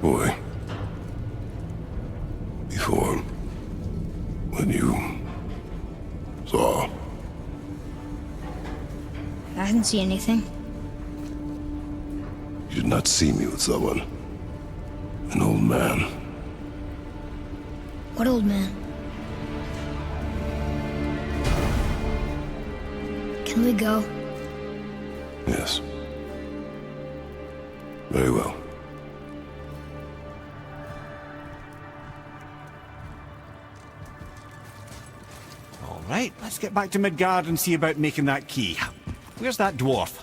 Boy. Before... when you... saw... I didn't see anything. You did not see me with someone. An old man. What old man? Can we go? Yes. Very well. All right, let's get back to Midgard and see about making that key. Where's that dwarf?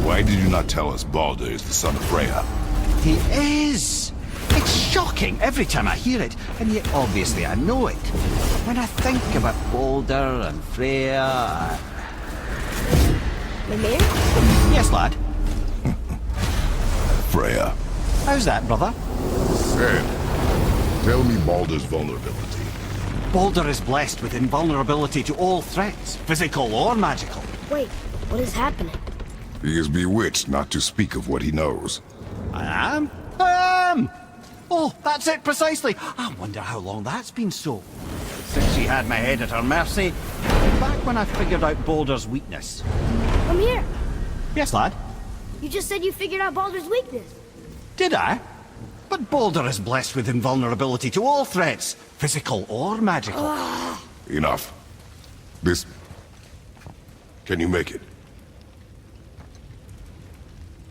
Why did you not tell us Baldur is the son of Freya? He is! It's shocking every time I hear it, and yet obviously I know it. When I think about Baldur and Freya... Mimir? Yes, lad? Freya. How's that, brother? Ed, tell me Baldur's vulnerability. Baldur is blessed with invulnerability to all threats, physical or magical. Wait, what is happening? He is bewitched not to speak of what he knows. I am? Oh, that's it precisely. I wonder how long that's been so. Since she had my head at her mercy, back when I figured out Baldur's weakness. Come here. Yes, lad? You just said you figured out Baldur's weakness. Did I? But Baldur is blessed with invulnerability to all threats, physical or magical. Enough. This... Can you make it?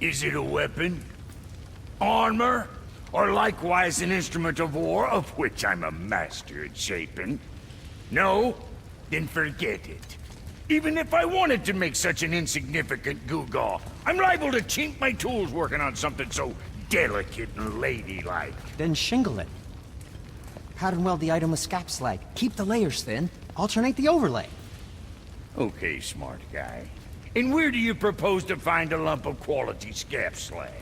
Is it a weapon? Armor? Or likewise an instrument of war, of which I'm a master at shaping? No? Then forget it. Even if I wanted to make such an insignificant gewgaw, I'm liable to chink my tools working on something so delicate and ladylike. Then shingle it. Pattern weld the item with scap slag. Keep the layers thin. Alternate the overlay. Okay, smart guy. And where do you propose to find a lump of quality scap slag?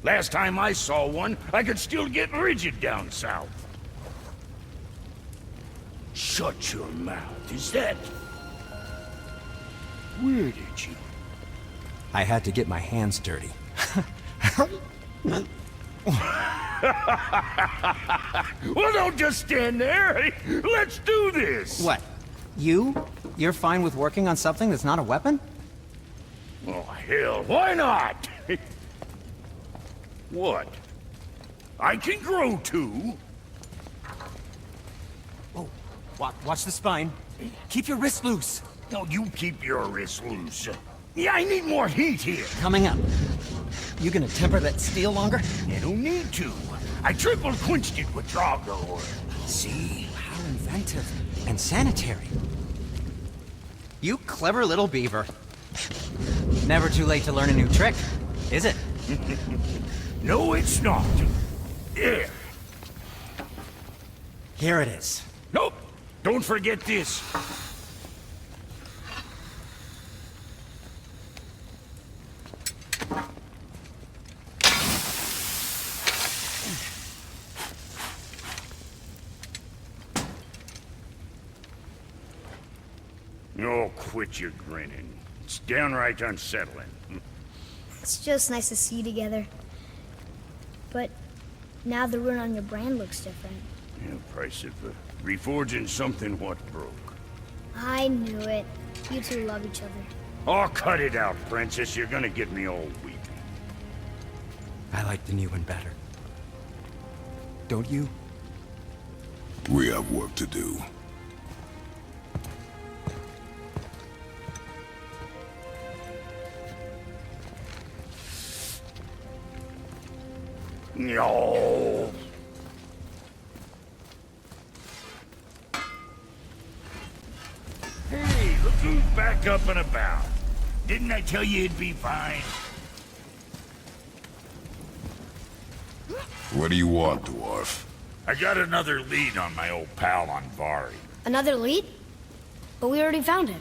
Last time I saw one, I could still get rigid down south. Shut your mouth, is that... Where did you... I had to get my hands dirty. Well, don't just stand there. Let's do this. What? You're fine with working on something that's not a weapon? Oh, hell, why not? What? I can grow too. Oh, watch the spine. Keep your wrist loose. No, you keep your wrist loose. Yeah, I need more heat here. Coming up. You gonna temper that steel longer? You don't need to. I triple quenched it with Draugr. See? How inventive. And sanitary. You clever little beaver. Never too late to learn a new trick, is it? No, it's not. There. Here it is. Nope. Don't forget this. Oh, quit your grinning. It's downright unsettling. It's just nice to see you together. But now the rune on your brand looks different. Yeah, price of reforging something what broke. I knew it. You two love each other. Oh, cut it out, Princess. You're gonna get me all weepy. I like the new one better. Don't you? We have work to do. No. Hey, look who's back up and about. Didn't I tell you it'd be fine? What do you want, dwarf? I got another lead on my old pal Andvari. Another lead? But we already found him.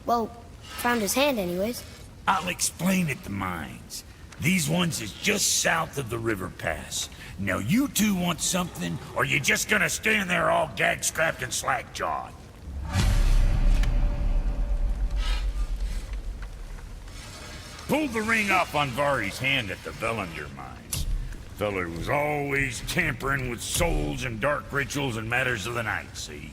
Well, found his hand anyways. I'll explain at the mines. These ones is just south of the river pass. Now you two want something, or you just gonna stand there all gag-strapped and slack-jawed? Pulled the ring off Andvari's hand at the Velander mines. Feller was always tampering with souls and dark rituals and matters of the night, see?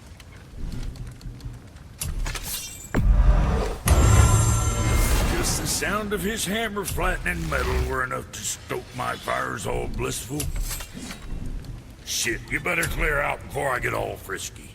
Just the sound of his hammer flattening metal were enough to stoke my fires all blissful. Shit, you better clear out before I get all frisky.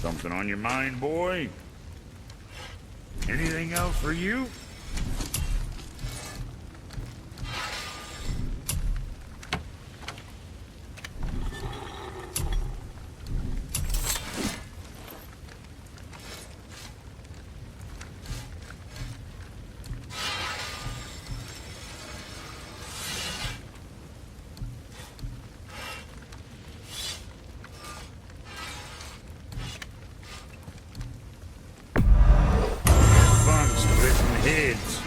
Something on your mind, boy? Anything else for you? Fun splitting heads.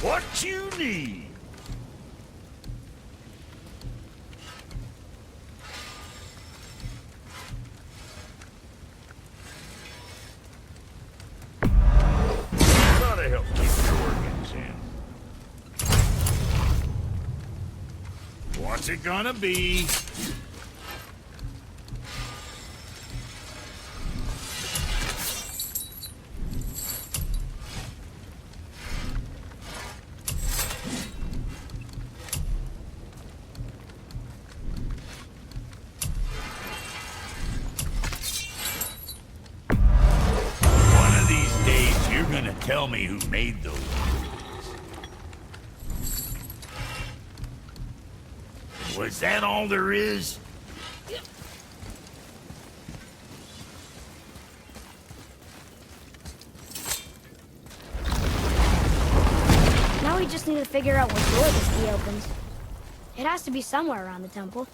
What you need? Gotta help keep your organs in. What's it gonna be? One of these days, you're gonna tell me who made those rules. Was that all there is? Now we just need to figure out what door this key opens. It has to be somewhere around the temple.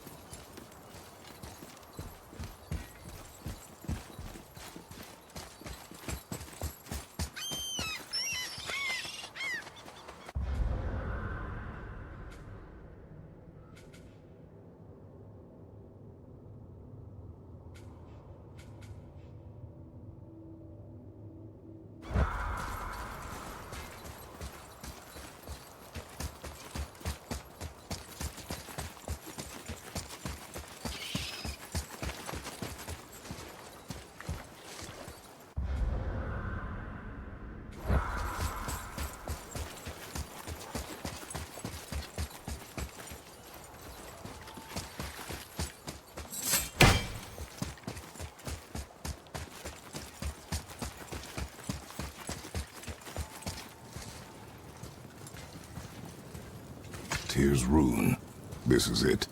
Here's Rune. This is it.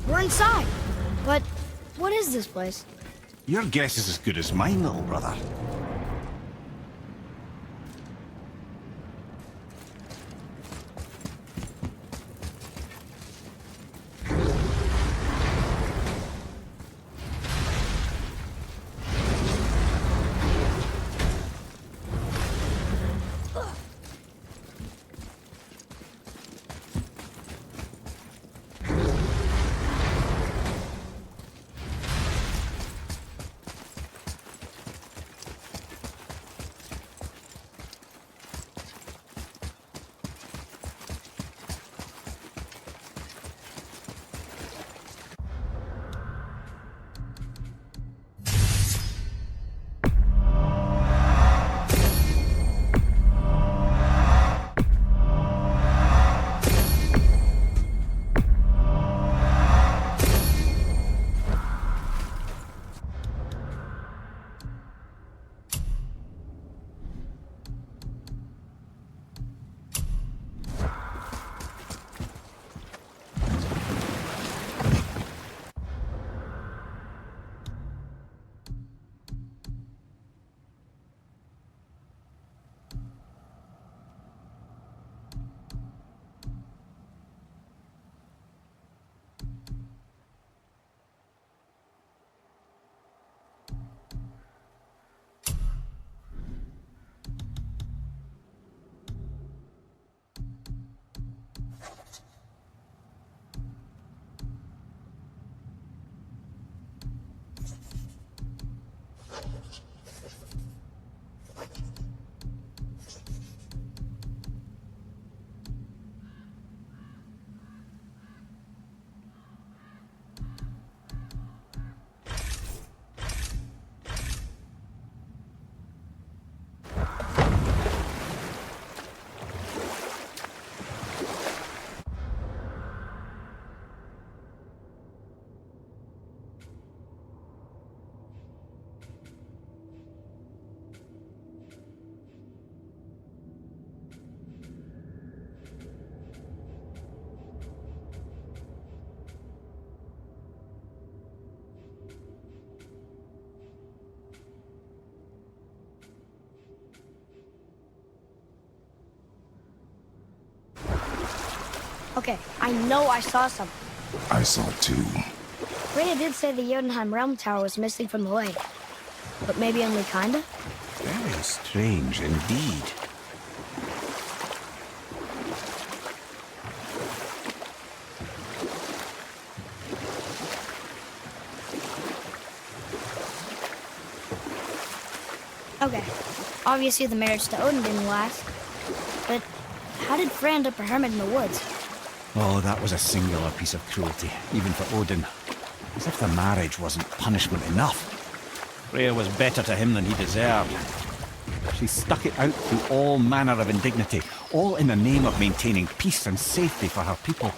We're inside. But what is this place? Your guess is as good as mine, little brother. Okay, I know I saw something. I saw it too. Freya did say the Jotunheim Realm Tower was missing from the lake. But maybe only kinda? Very strange indeed. Okay, obviously the marriage to Odin didn't last. But how did Freya end up a hermit in the woods? Oh, that was a singular piece of cruelty, even for Odin. As if the marriage wasn't punishment enough. Freya was better to him than he deserved. She stuck it out through all manner of indignity, all in the name of maintaining peace and safety for her people.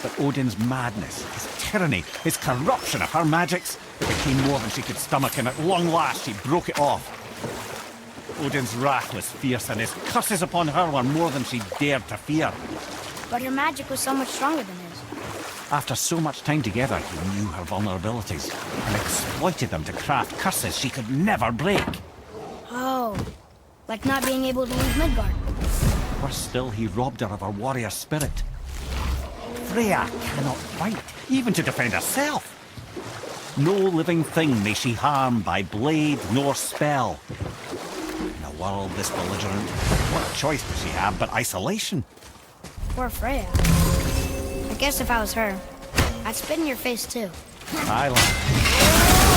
But Odin's madness, his tyranny, his corruption of her magics, it became more than she could stomach, and at long last she broke it off. Odin's wrath was fierce, and his curses upon her were more than she dared to fear. But her magic was so much stronger than his. After so much time together, he knew her vulnerabilities and exploited them to craft curses she could never break. Oh, like not being able to leave Midgard. Worse still, he robbed her of her warrior spirit. Freya cannot fight, even to defend herself. No living thing may she harm by blade nor spell. In a world this belligerent, what choice does she have but isolation? Poor Freya. I guess if I was her, I'd spit in your face too. Aye, lad.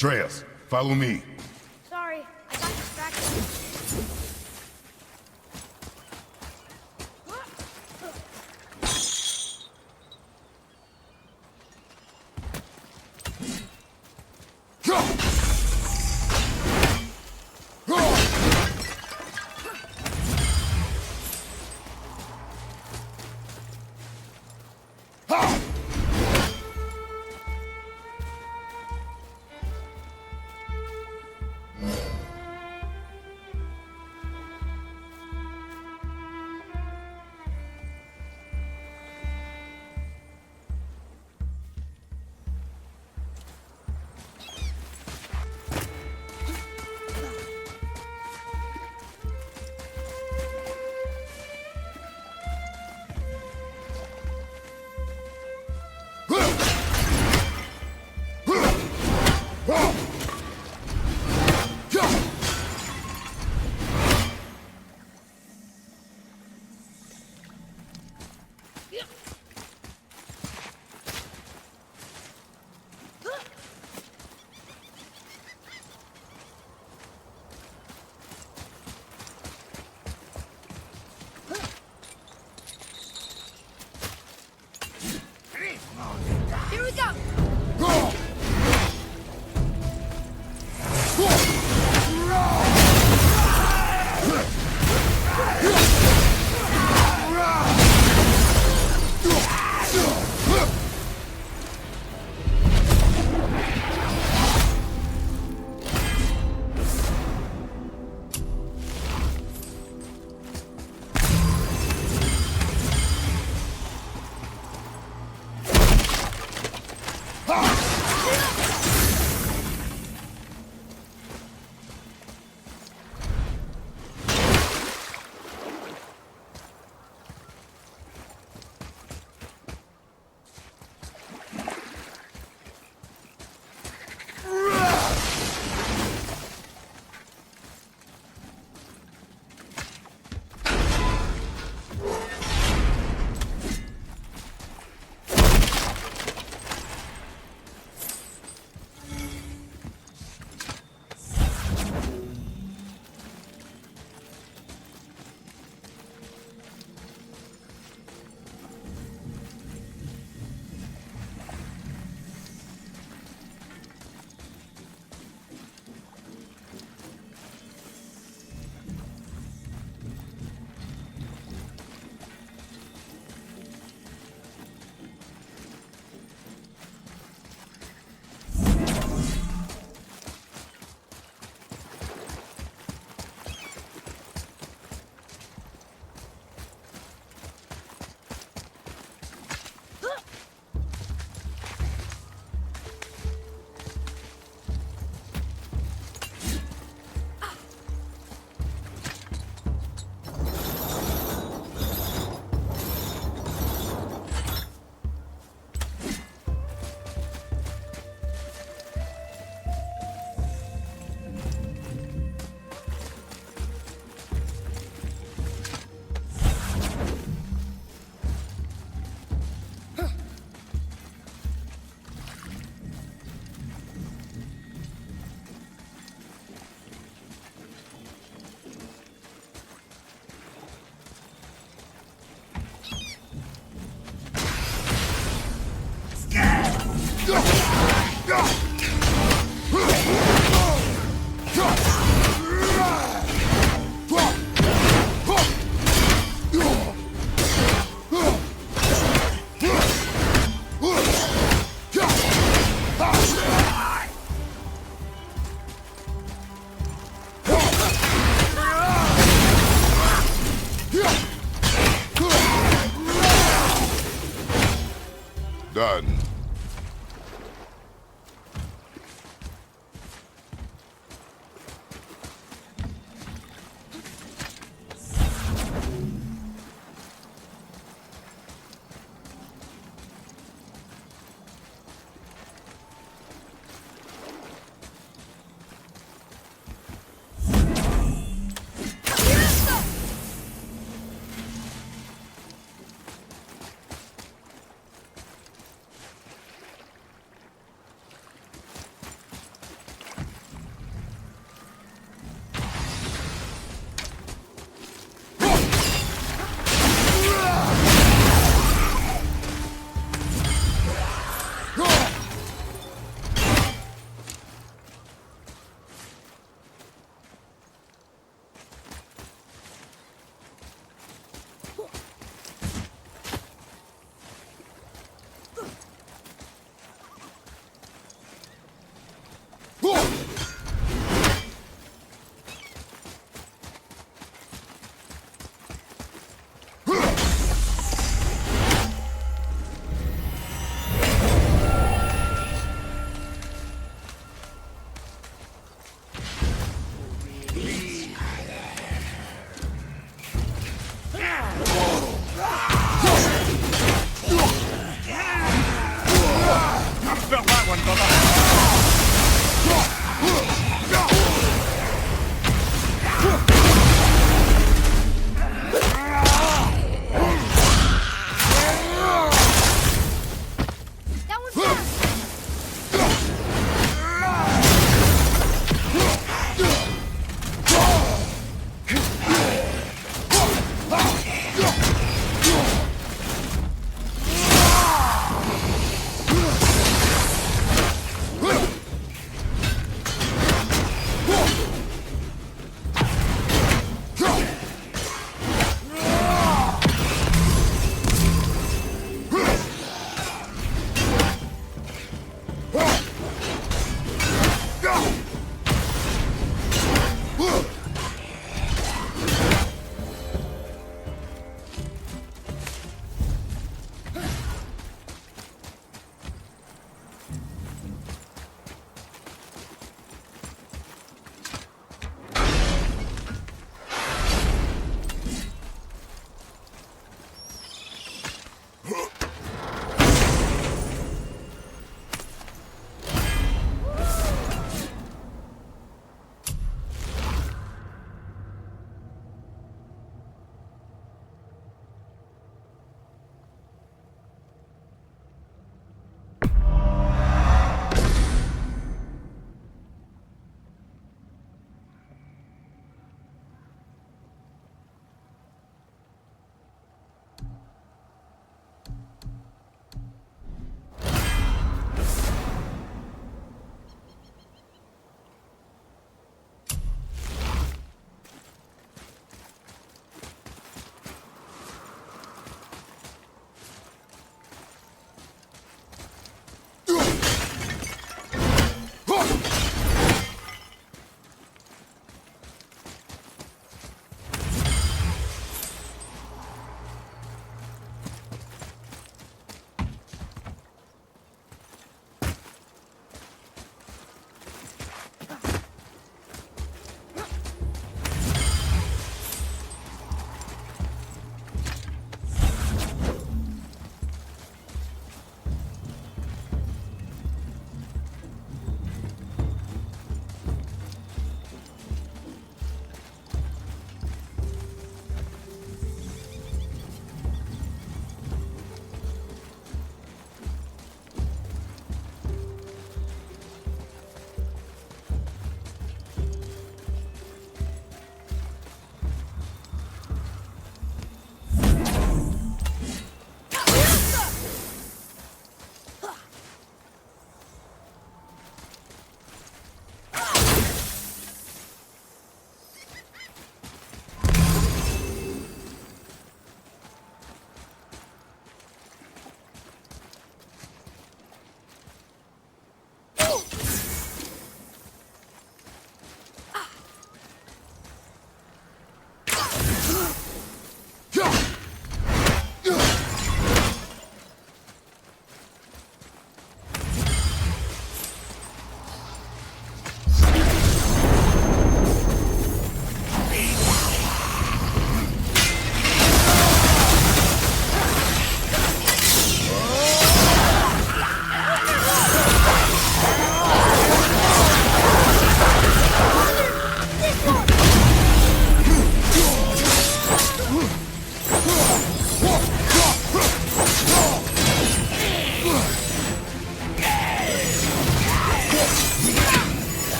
Atreus, follow me. Sorry, I got distracted.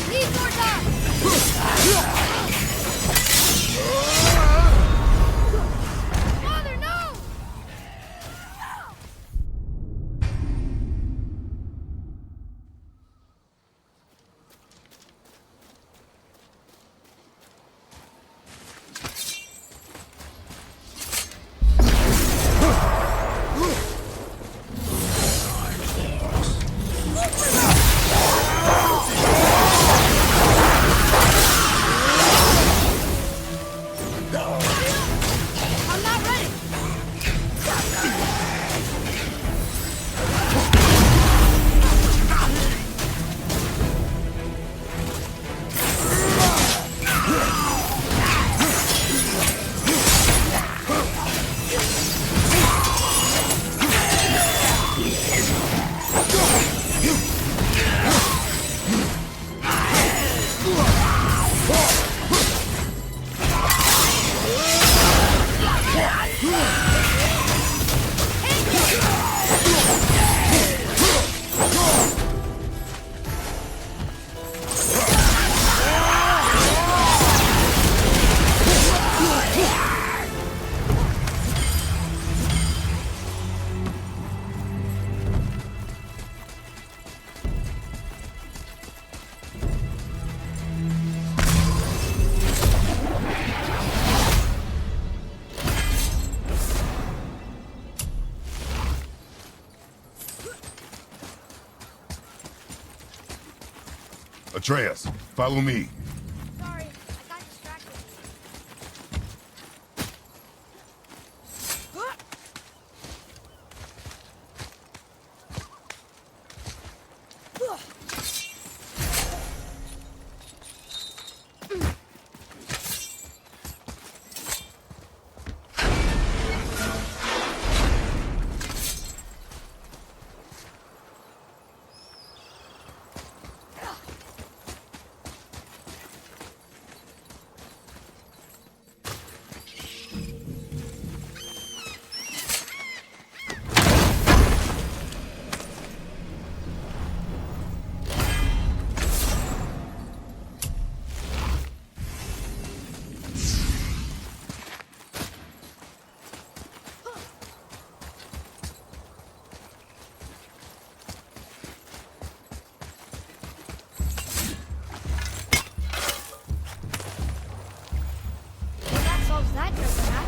Need more time! Father, no! I'm not ready! Atreus, follow me. Sorry, I got distracted. Well, that solves that trick, huh?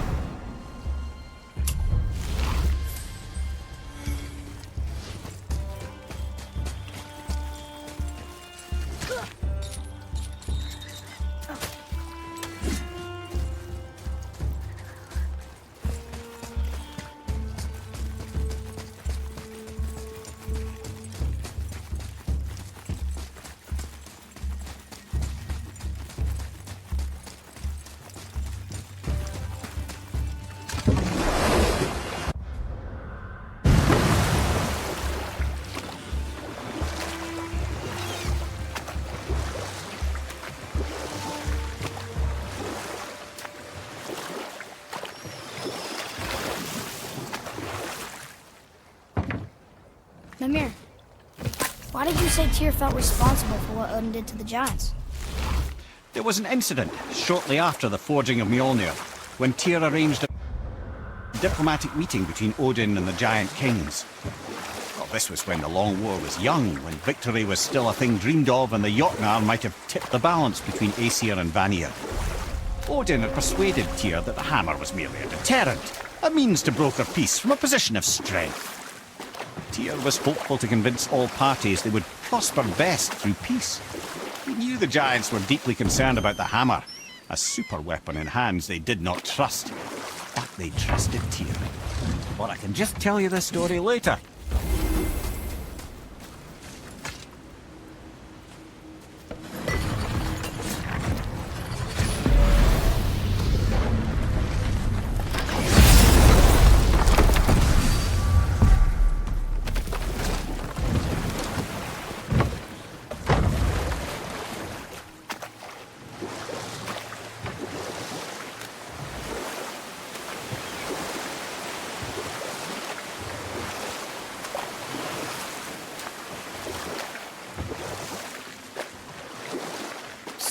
Mimir, why did you say Tyr felt responsible for what Odin did to the giants? There was an incident shortly after the forging of Mjolnir, when Tyr arranged a diplomatic meeting between Odin and the giant kings. Well, this was when the Long War was young, when victory was still a thing dreamed of, and the Jotnar might have tipped the balance between Aesir and Vanir. Odin had persuaded Tyr that the hammer was merely a deterrent, a means to broker peace from a position of strength. Tyr was hopeful to convince all parties they would prosper best through peace. He knew the giants were deeply concerned about the hammer, a super weapon in hands they did not trust. But they trusted Tyr. But I can just tell you the story later.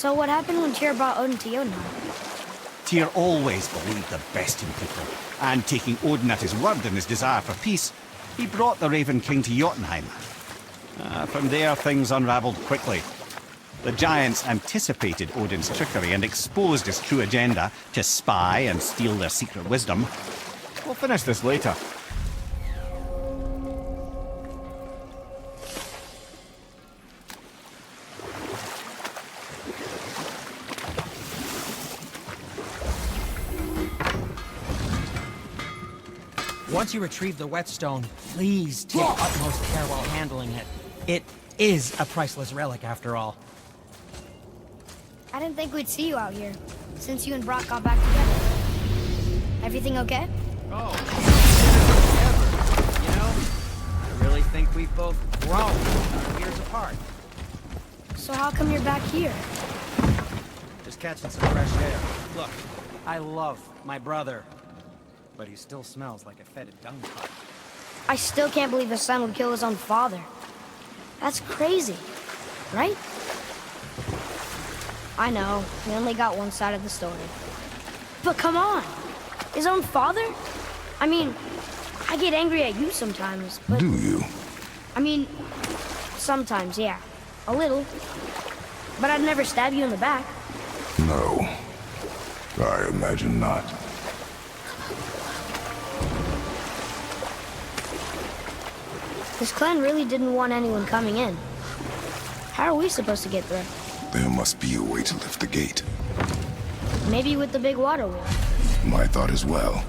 So what happened when Tyr brought Odin to Jotunheim? Tyr always believed the best in people, and taking Odin at his word in his desire for peace, he brought the Raven King to Jotunheim. From there, things unravelled quickly. The giants anticipated Odin's trickery and exposed his true agenda to spy and steal their secret wisdom. We'll finish this later. Once you retrieve the whetstone, please take utmost care while handling it. It is a priceless relic, after all. I didn't think we'd see you out here, since you and Brock got back together. Everything okay? Oh, you know, I really think we've both grown years apart. So how come you're back here? Just catching some fresh air. Look, I love my brother, but he still smells like a fetid dung pot. I still can't believe a son would kill his own father. That's crazy, right? I know, we only got one side of the story. But come on! His own father? I mean, I get angry at you sometimes, but... Do you? I mean, sometimes, yeah. A little. But I'd never stab you in the back. No. I imagine not. This clan really didn't want anyone coming in. How are we supposed to get through? There must be a way to lift the gate. Maybe with the big water wheel. My thought as well.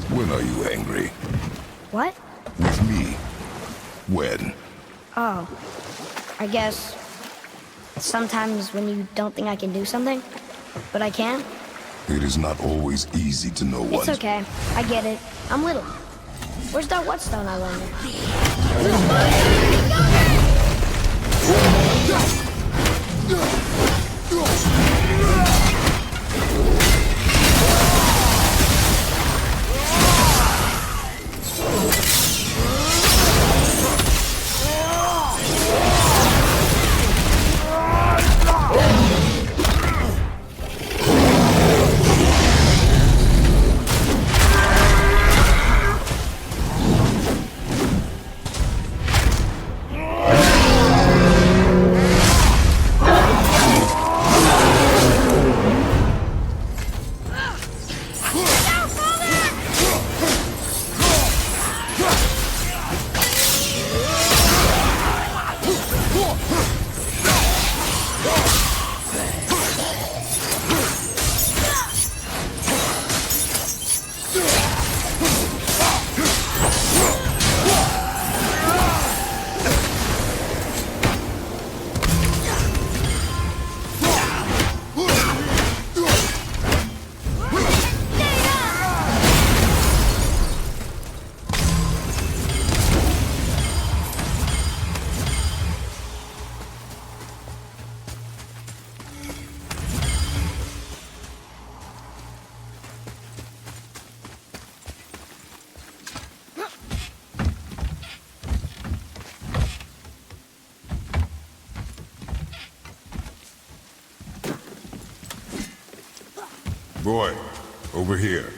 When are you angry? What? With me. When? Oh, I guess sometimes when you don't think I can do something, but I can. It is not always easy to know what. It's okay. I get it. I'm little. Where's that whetstone, I wonder? Boy, over here.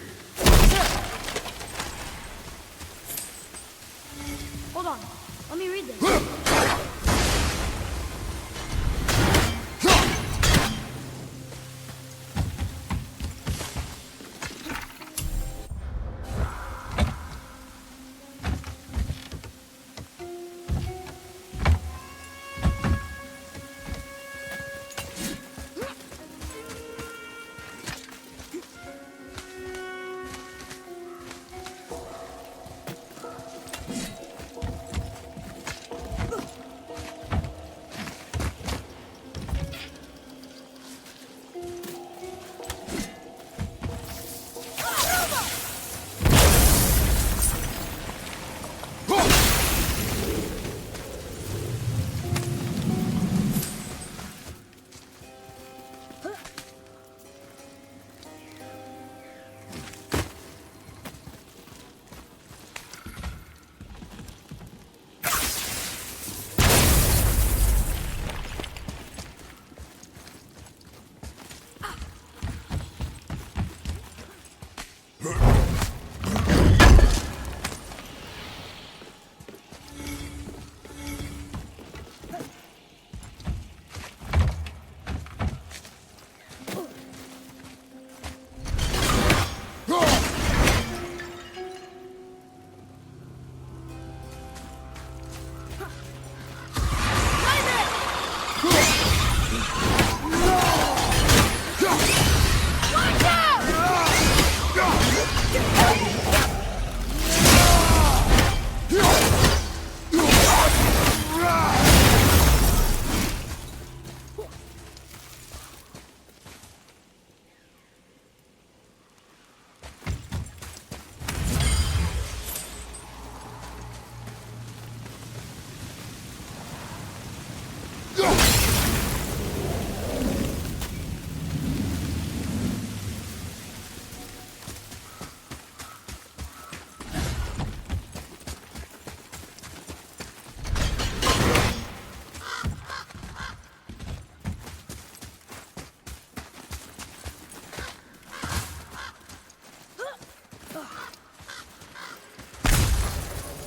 Hold on. Let me read this.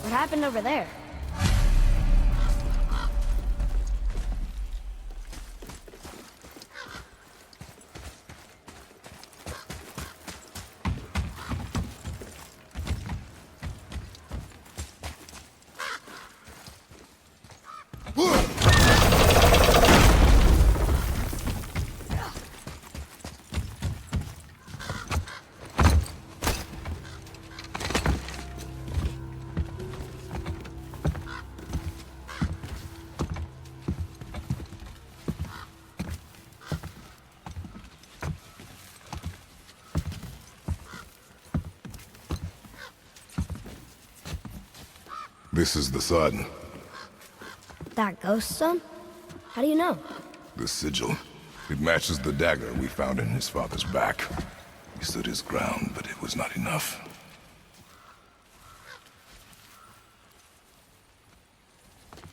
What happened over there? This is the sun. That ghost son? How do you know? The sigil. It matches the dagger we found in his father's back. He stood his ground, but it was not enough.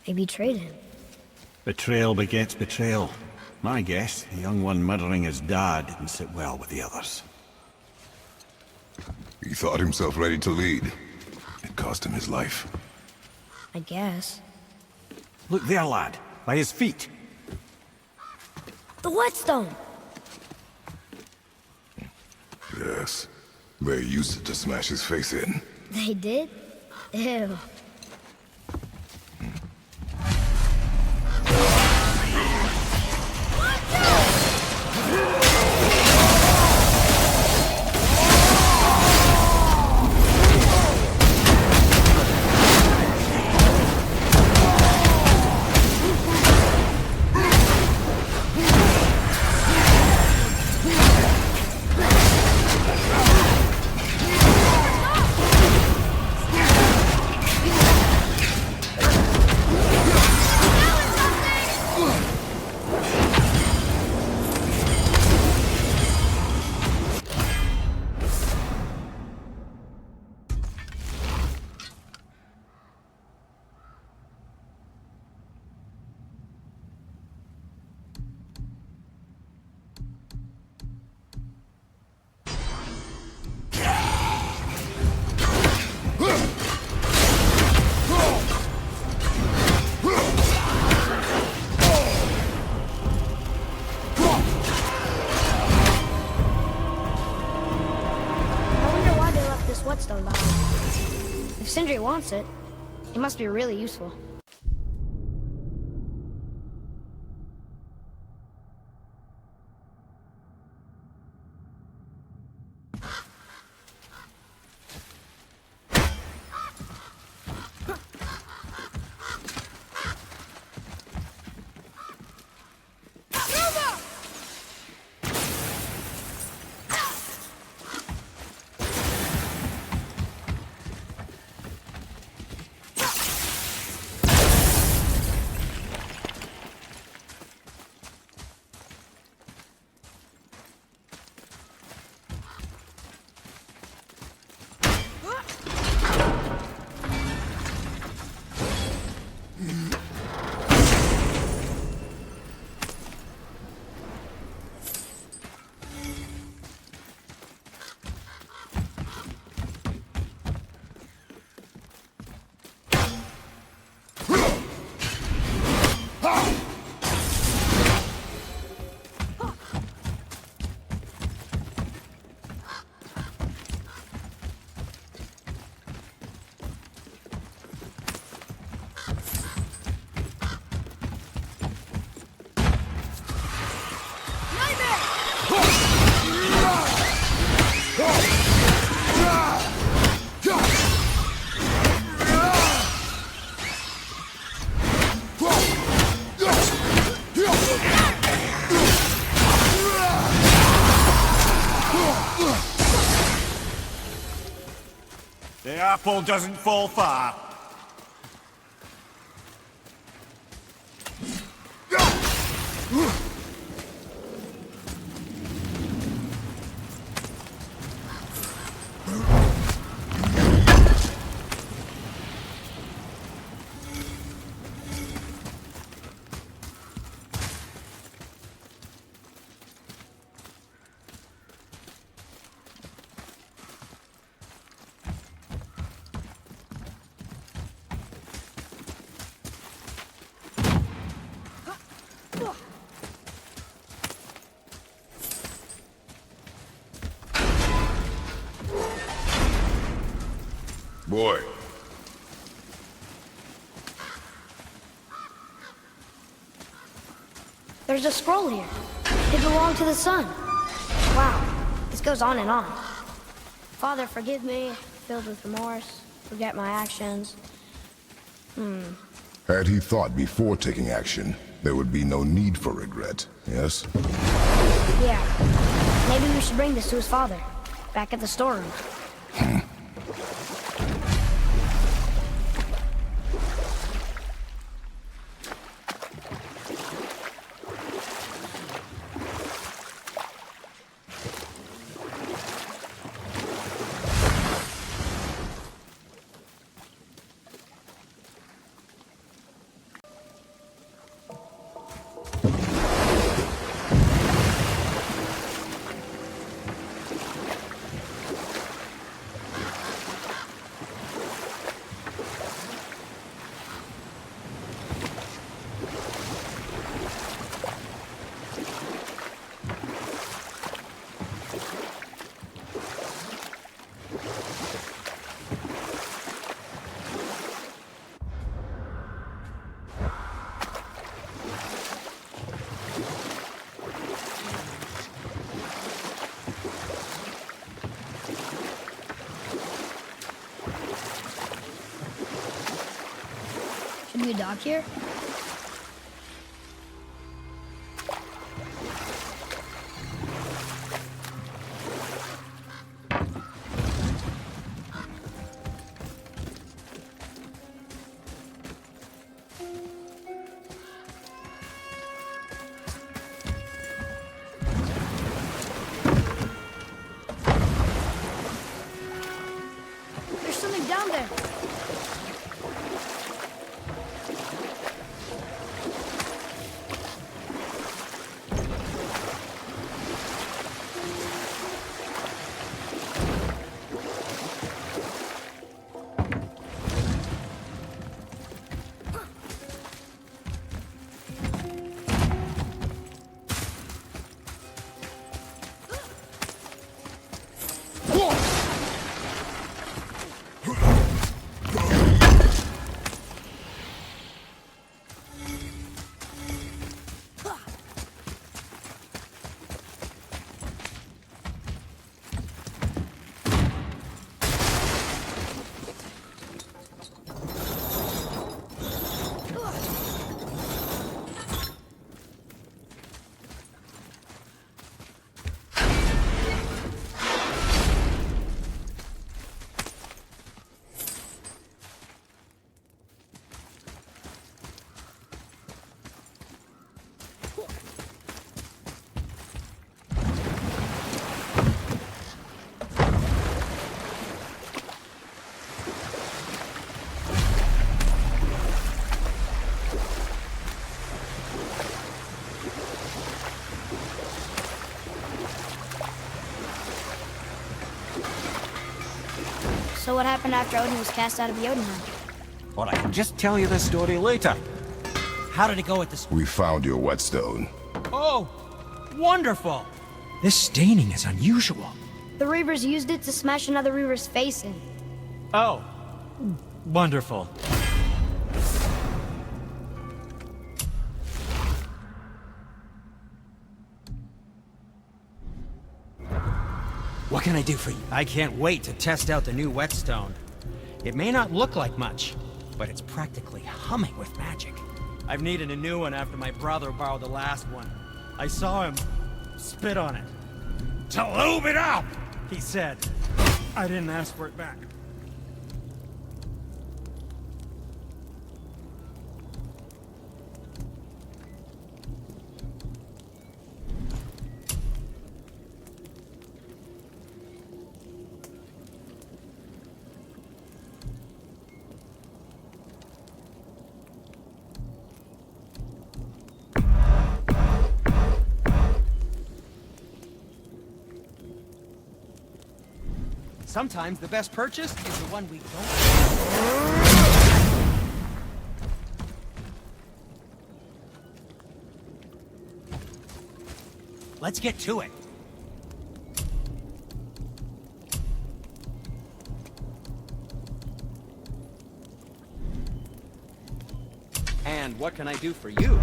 They betrayed him. Betrayal begets betrayal. My guess, the young one murdering his dad didn't sit well with the others. He thought himself ready to lead. It cost him his life. I guess. Look there, lad. By his feet. The whetstone! Yes. They used it to smash his face in. They did? Ew. Whetstone behind. If Sindri wants it, it must be really useful. The apple doesn't fall far. Boy. There's a scroll here. It belonged to the sun. Wow, this goes on and on. Father, forgive me, filled with remorse, forget my actions. Had he thought before taking action, there would be no need for regret, yes? Yeah, maybe we should bring this to his father, back at the storeroom. You dock here? There's something down there. So what happened after Odin was cast out of Jotunheim? Or I can just tell you this story later. How did it go with this? We found your whetstone. Oh, wonderful! This staining is unusual. The Reavers used it to smash another Reaver's face in. Oh, wonderful. What can I do for you? I can't wait to test out the new whetstone. It may not look like much, but it's practically humming with magic. I've needed a new one after my brother borrowed the last one. I saw him spit on it. To lube it up, he said. I didn't ask for it back. Sometimes the best purchase is the one we don't. Let's get to it. And what can I do for you?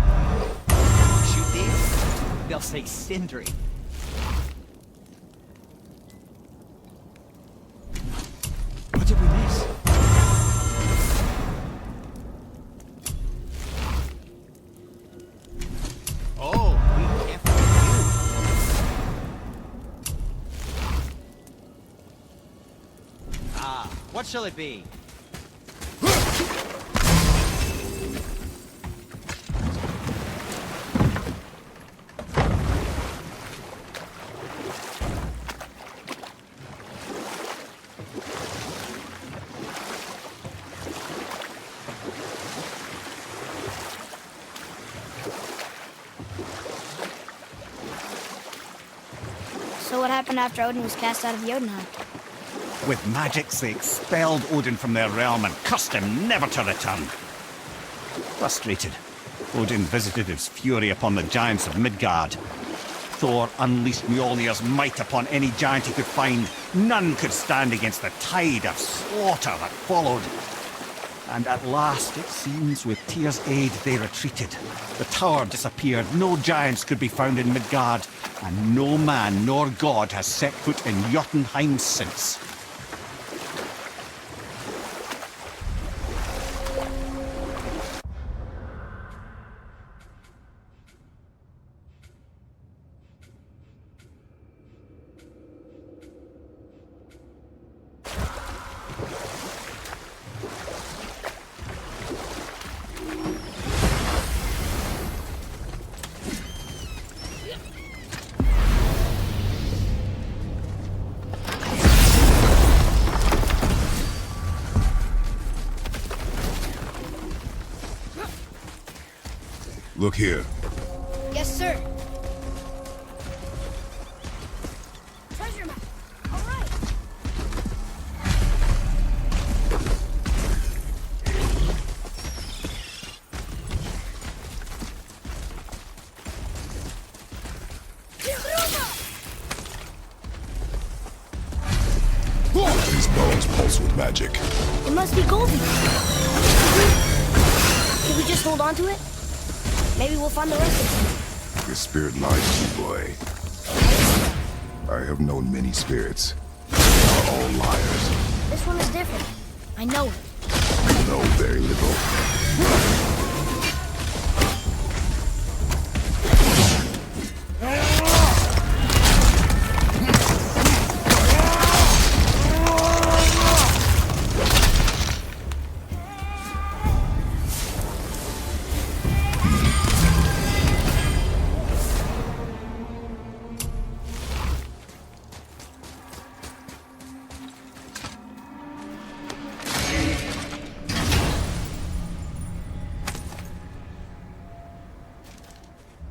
Shoot these? They'll say Sindri. What did we miss? Oh, we can't forget you. Ah, what shall it be? So what happened after Odin was cast out of Jotunheim? With magics, they expelled Odin from their realm and cursed him never to return. Frustrated, Odin visited his fury upon the giants of Midgard. Thor unleashed Mjolnir's might upon any giant he could find. None could stand against the tide of slaughter that followed. And at last, it seems, with Tyr's aid, they retreated. The tower disappeared, no giants could be found in Midgard, and no man nor god has set foot in Jotunheim since. Look here. Yes, sir. Treasure map. All right. These bones pulse with magic. It must be Goldie. Can we just hold on to it? Maybe we'll find the rest of it. Your spirit lies to you, boy. I have known many spirits. They are all liars. This one is different. I know it. You know very little.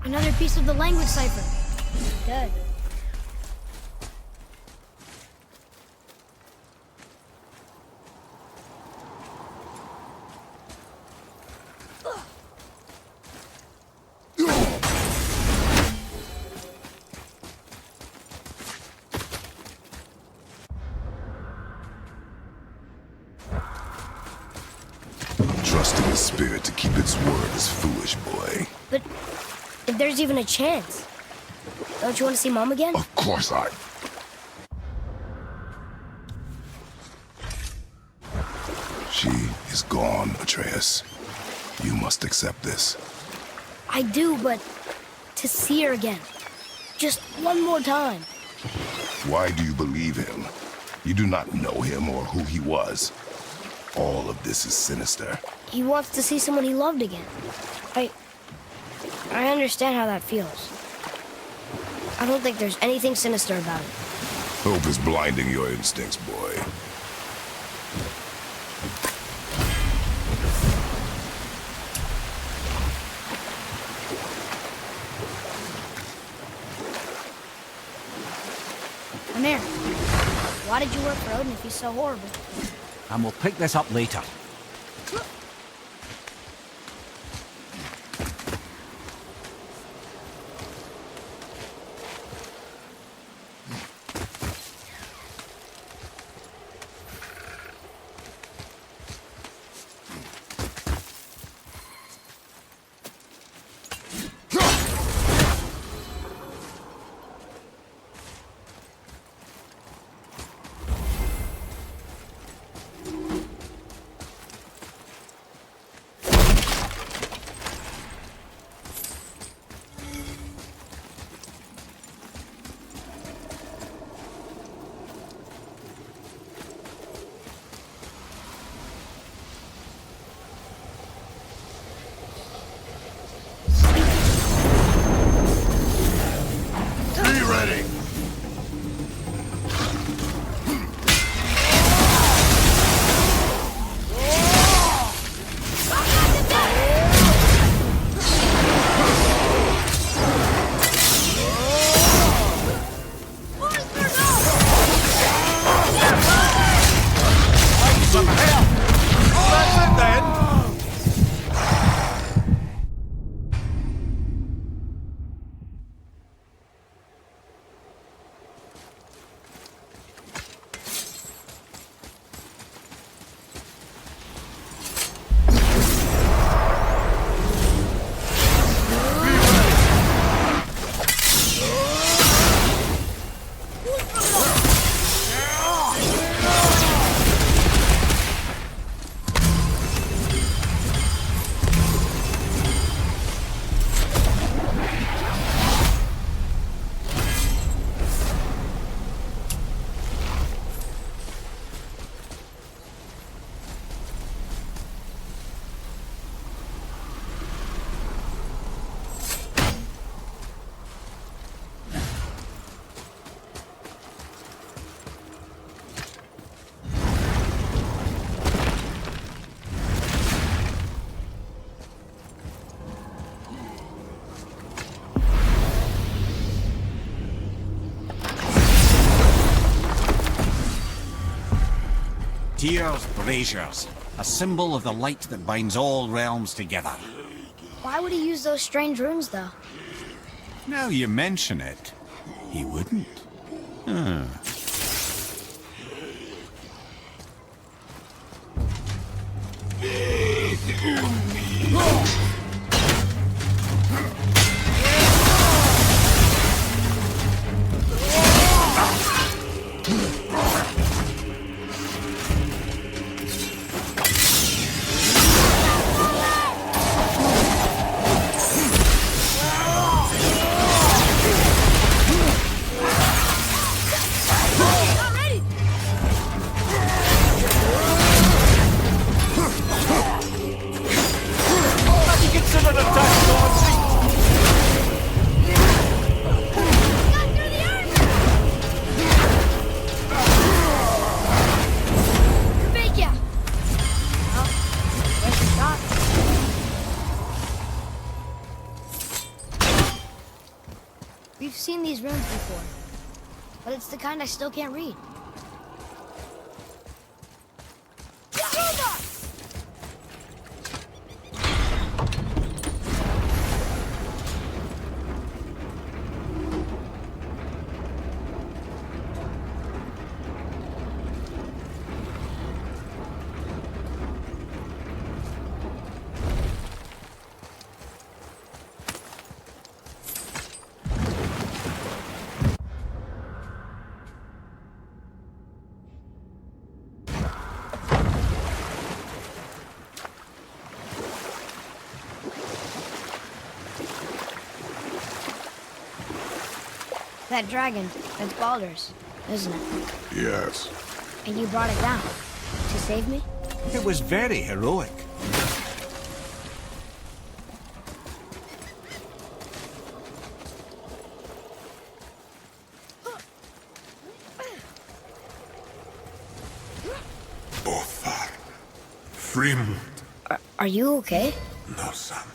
Another piece of the language cipher. Good. Trusting the spirit to keep its word is foolish, boy. But if there's even a chance, don't you want to see Mom again? Of course I... She is gone, Atreus. You must accept this. I do, but to see her again. Just one more time. Why do you believe him? You do not know him or who he was. All of this is sinister. He wants to see someone he loved again. I understand how that feels. I don't think there's anything sinister about it. Hope is blinding your instincts, boy. Amir, why did you work for Odin if he's so horrible? And we'll pick this up later. Tyr's braziers, a symbol of the light that binds all realms together. Why would he use those strange runes, though? Now you mention it, he wouldn't. Rebecca! Well, there's the shot. We've seen these runes before, but it's the kind I still can't read. That dragon, that's Baldur's, isn't it? Yes. And you brought it down to save me? It was very heroic. Bothar. Frimund. Are you okay? No, son.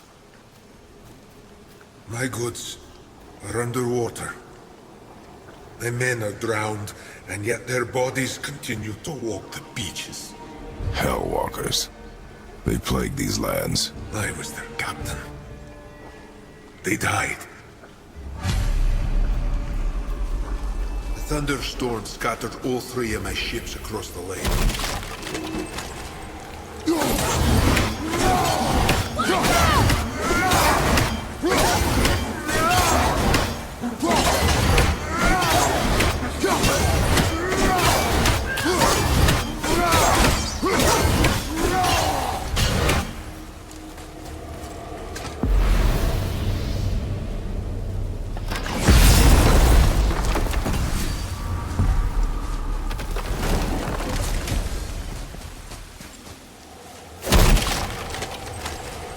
My goods are underwater. My men are drowned, and yet their bodies continue to walk the beaches. Hellwalkers. They plague these lands. I was their captain. They died. The thunderstorm scattered all 3 of my ships across the lake.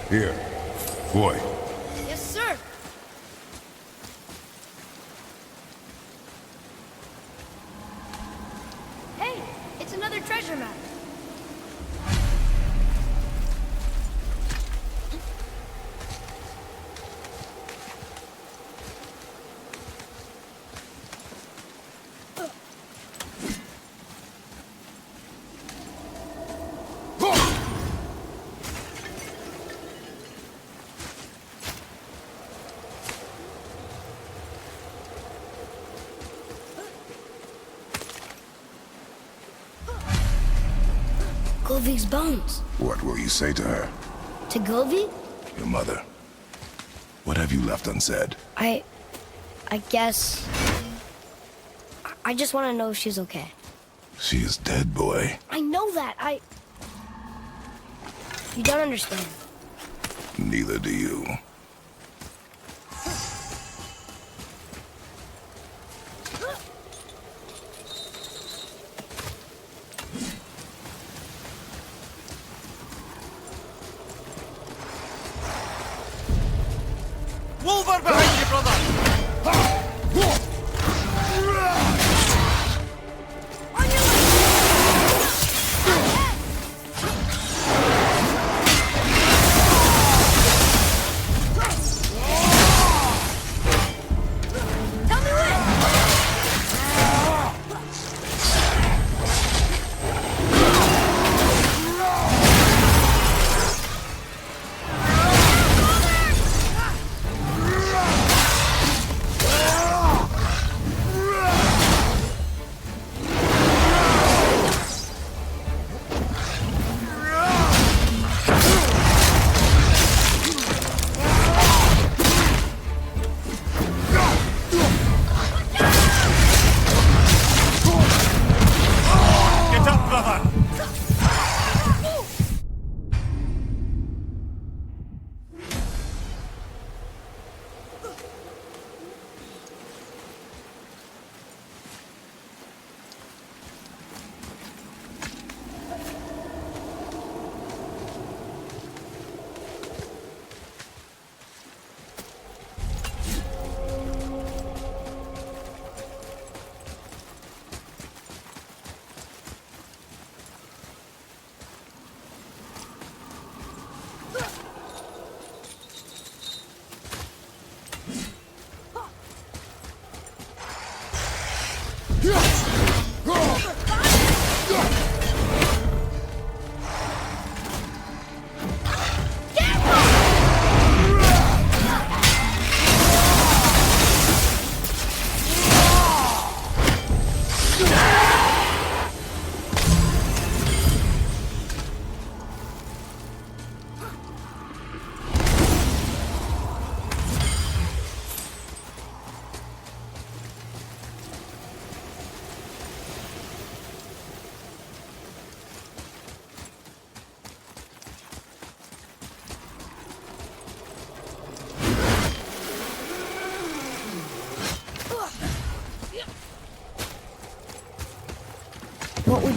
Here. Boy. Yes, sir. Hey, it's another treasure map. Golvik's bones. What will you say to her? To Golvik? Your mother. What have you left unsaid? I guess... I just want to know if she's okay. She is dead, boy. I know that. You don't understand. Neither do you. Wolver behind you, brother! Tell me when!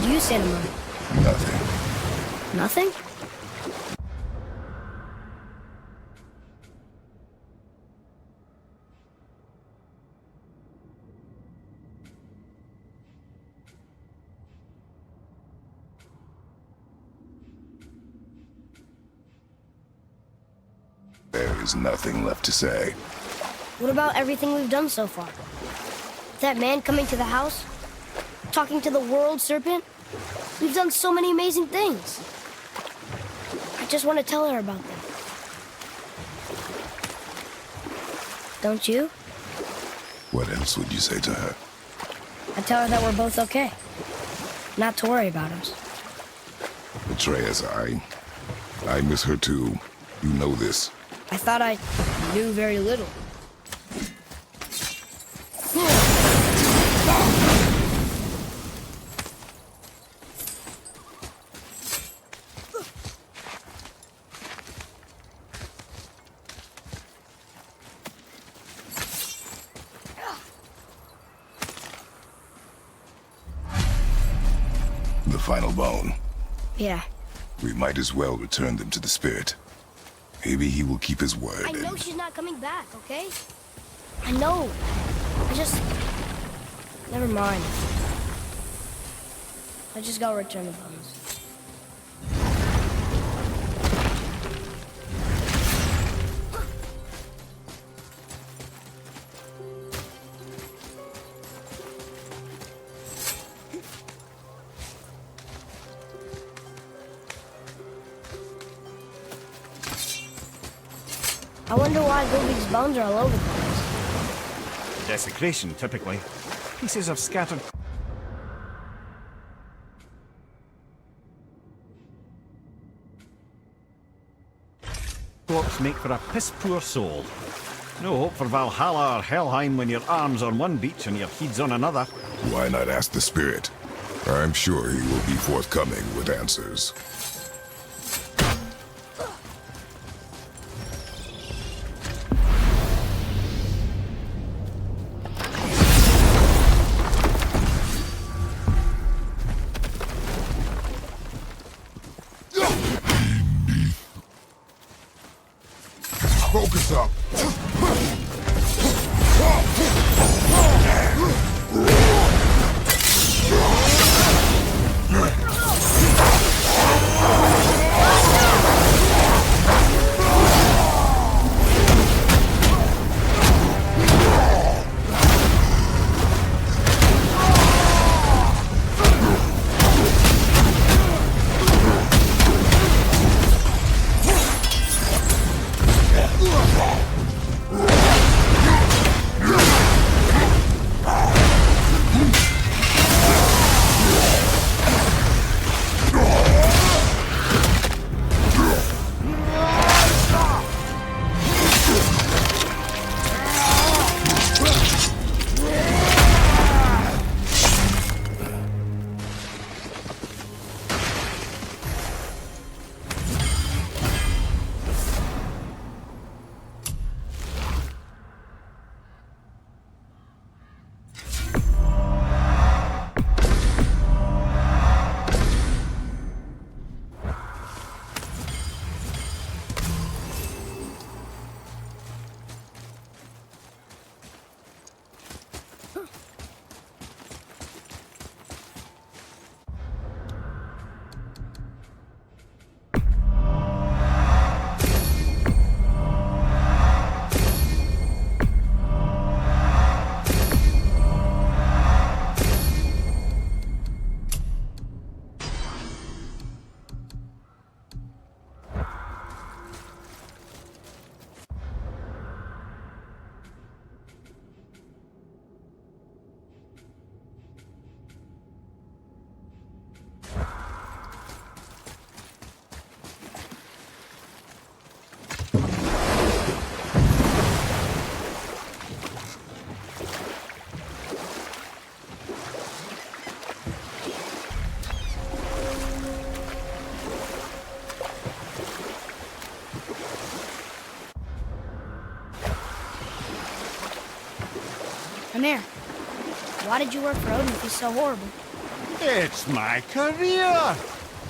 you say to mine? Nothing. Nothing? There is nothing left to say. What about everything we've done so far? That man coming to the house? Talking to the world serpent? We've done so many amazing things. I just want to tell her about them. Don't you? What else would you say to her? I tell her that we're both okay. Not to worry about us. Atreus, I miss her too. You know this. I thought I knew very little. The final bone. Yeah. We might as well return them to the spirit. Maybe he will keep his word. I know she's not coming back, okay? I know. I just... Never mind. I just gotta return the bones. I wonder why Ludwig's bones are all over the place. Desecration, typically. Pieces of scattered... corpse make for a piss-poor soul. No hope for Valhalla or Helheim when your arm's on one beach and your head's on another. Why not ask the spirit? I'm sure he will be forthcoming with answers. Focus up. Come here. Why did you work for Odin if he's so horrible? It's my career!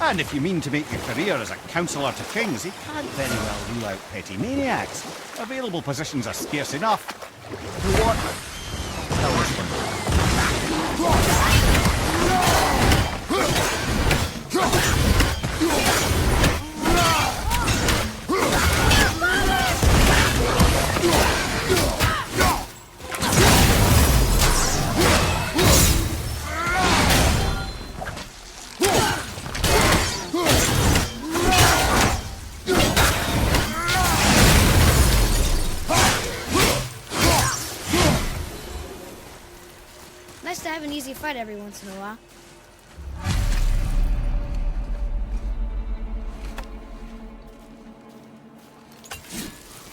And if you mean to make your career as a counsellor to kings, you can't very well rule out petty maniacs. Available positions are scarce enough. You want... Tell this one. Nice to have an easy fight every once in a while.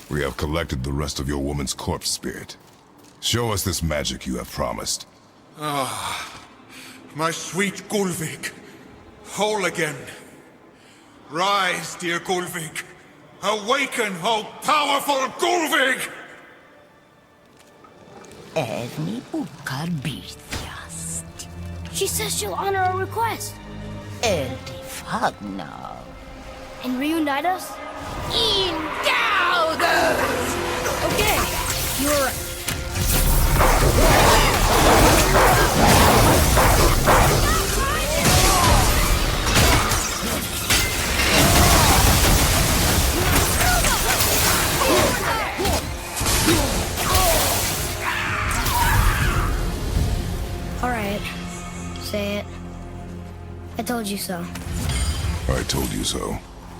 We have collected the rest of your woman's corpse spirit. Show us this magic you have promised. My sweet Gulvik, whole again. Rise, dear Gulvik. Awaken, O powerful Gulvik! Erni ukar bitjast. She says she'll honor our request Erdi fagnar. and reunite us. Indaugus! Okay, you're right. All right, say it. I told you so. I told you so.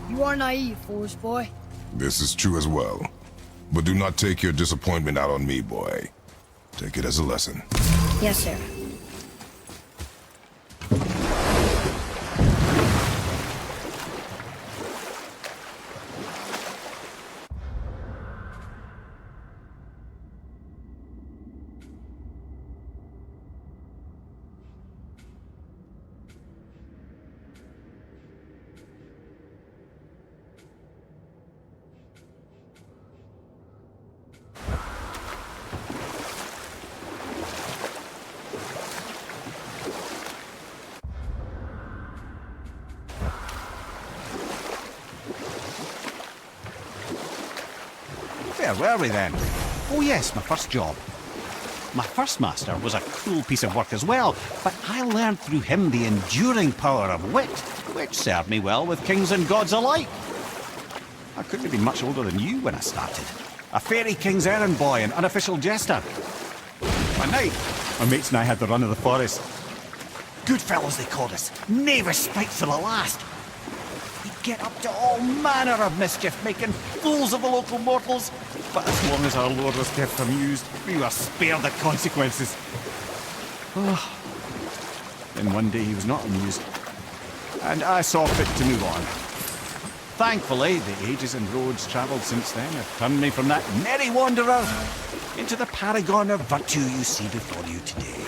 You are naive, foolish boy. This is true as well. But do not take your disappointment out on me, boy. Take it as a lesson. Yes, sir. Where were we then? Oh yes, my first job. My first master was a cruel piece of work as well, but I learned through him the enduring power of wit, which served me well with kings and gods alike. I couldn't have been much older than you when I started. A fairy king's errand boy and unofficial jester. One night, my mates and I had the run of the forest. Good fellows they called us, knavish spikes to the last. We'd get up to all manner of mischief, making fools of the local mortals. But as long as our lord was kept amused, we were spared the consequences. Oh. Then one day he was not amused, and I saw fit to move on. Thankfully, the ages and roads travelled since then have turned me from that merry wanderer into the paragon of virtue you see before you today.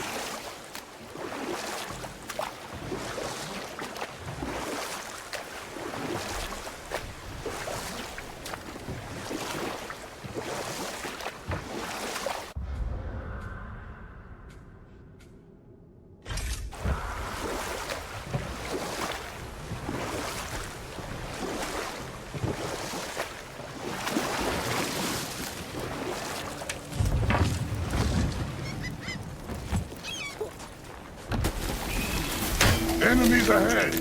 Enemies ahead!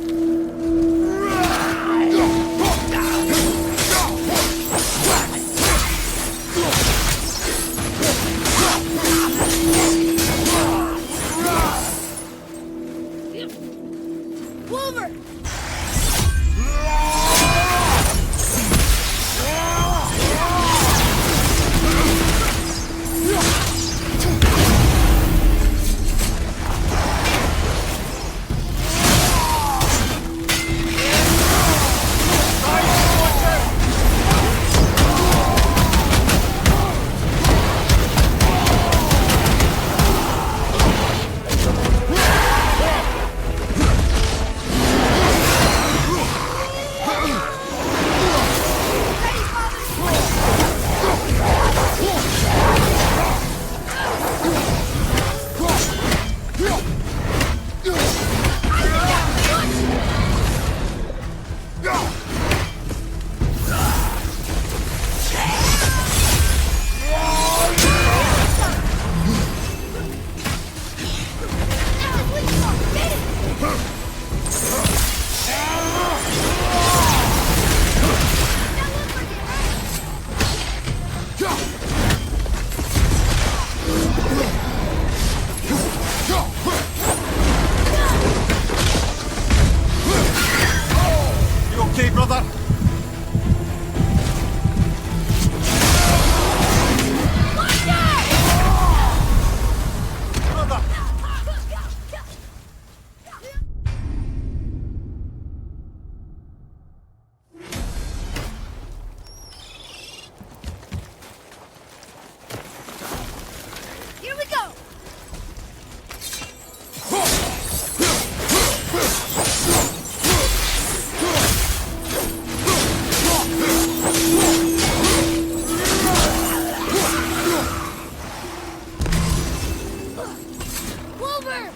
Wolver! okay, brother? Brother! Here we go! Wilbur!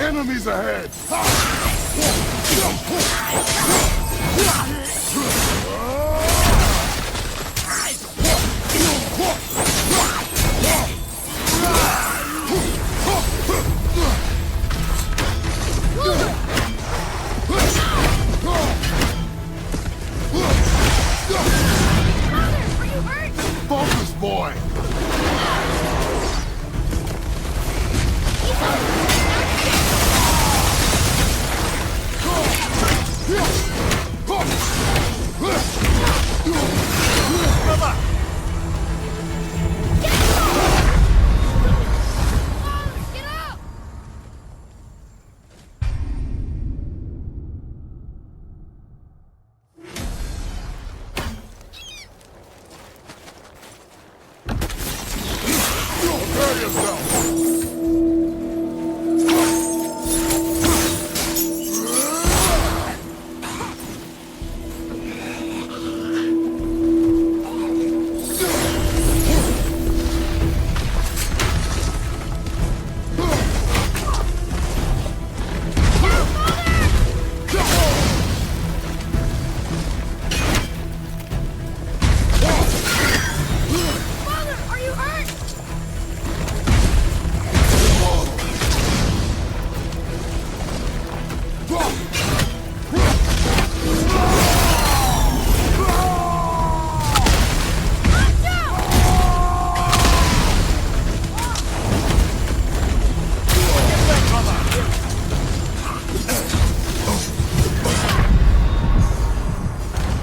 Enemies ahead! Are you hurt? Focus, boy! Get up! Prepare yourself! Father, are you hurt?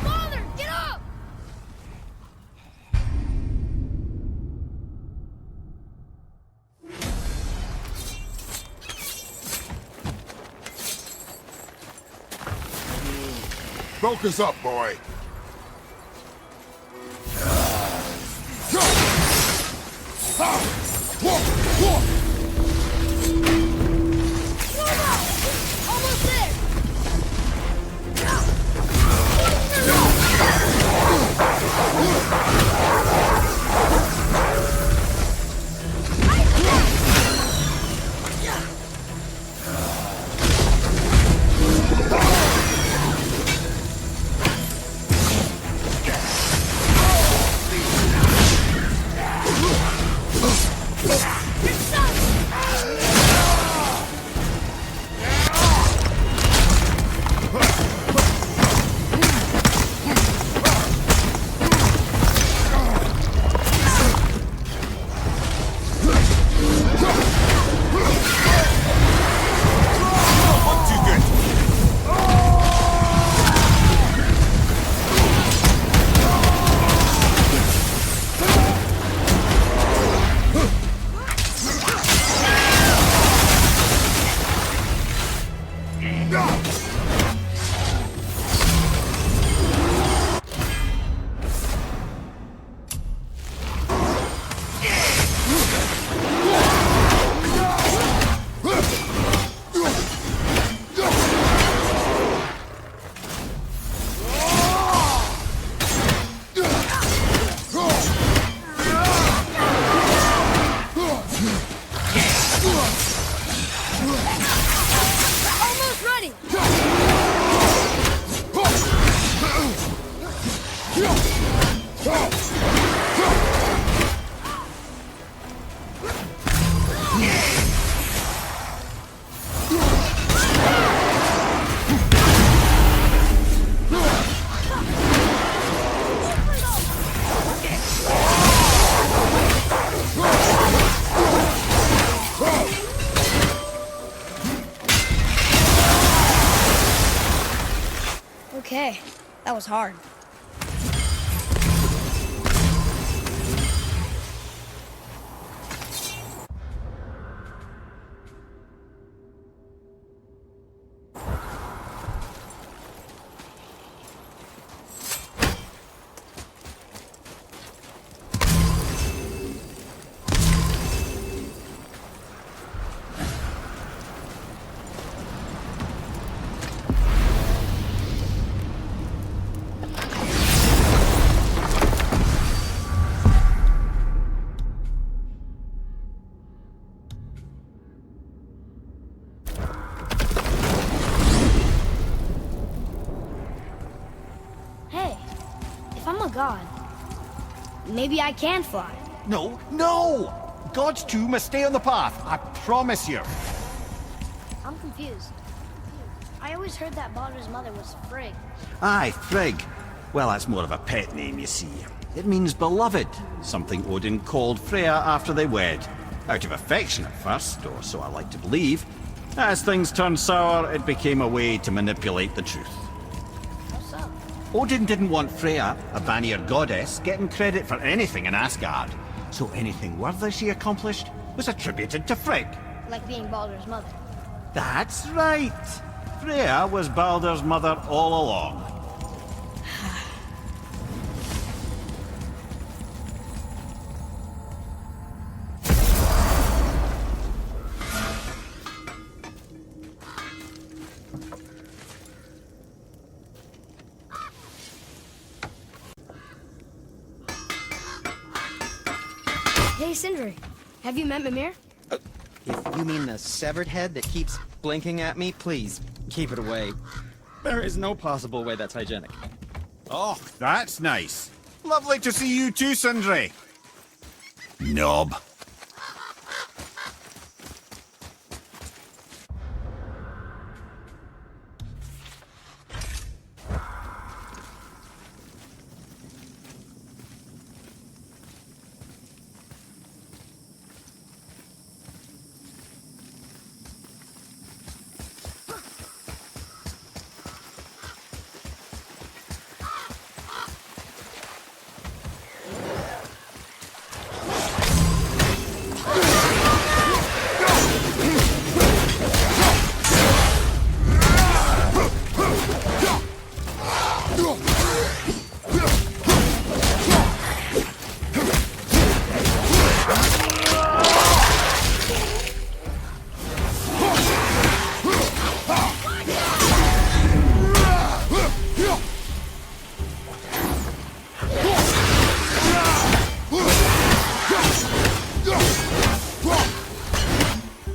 Father, get up! Focus up, boy! Almost there! Okay, that was hard. Hey, if I'm a god, maybe I can fly. No, no! God's two must stay on the path, I promise you. I'm confused. I always heard that Baldur's mother was Frigg. Aye, Frigg. Well, that's more of a pet name, you see. It means beloved, something Odin called Freya after they wed. Out of affection at first, or so I like to believe. As things turned sour, it became a way to manipulate the truth. What's up? Odin didn't want Freya, a Vanir goddess, getting credit for anything in Asgard. So anything worthy she accomplished was attributed to Frigg. Like being Baldur's mother. That's right. Freya was Baldur's mother all along. Hey, Sindri. Have you met Mimir? If you mean the severed head that keeps blinking at me, please, keep it away. There is no possible way that's hygienic. Oh, that's nice. Lovely to see you too, Sindri. Knob.